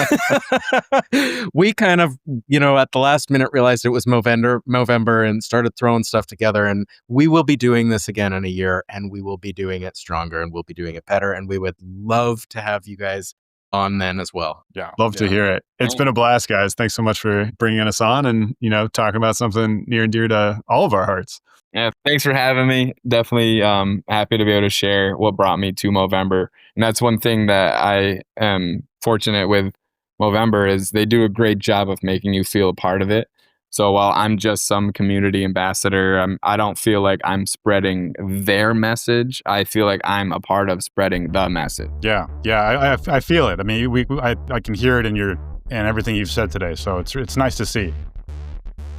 we kind of, at the last minute realized it was Movember and started throwing stuff together. And we will be doing this again in a year, and we will be doing it stronger, and we'll be doing it better. And we would love to have you guys on then as well. Yeah. Love to hear it. It's been a blast, guys. Thanks so much for bringing us on and, talking about something near and dear to all of our hearts. Yeah, thanks for having me. Definitely happy to be able to share what brought me to Movember. And that's one thing that I am fortunate with Movember is they do a great job of making you feel a part of it. So while I'm just some community ambassador, I don't feel like I'm spreading their message. I feel like I'm a part of spreading the message. Yeah, I feel it. I mean, I can hear it in everything you've said today. So it's nice to see.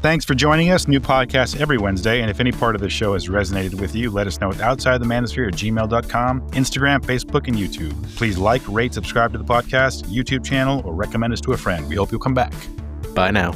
Thanks for joining us. New podcasts every Wednesday. And if any part of the show has resonated with you, let us know at outsidethemanosphere@gmail.com, Instagram, Facebook, and YouTube. Please like, rate, subscribe to the podcast, YouTube channel, or recommend us to a friend. We hope you'll come back. Bye now.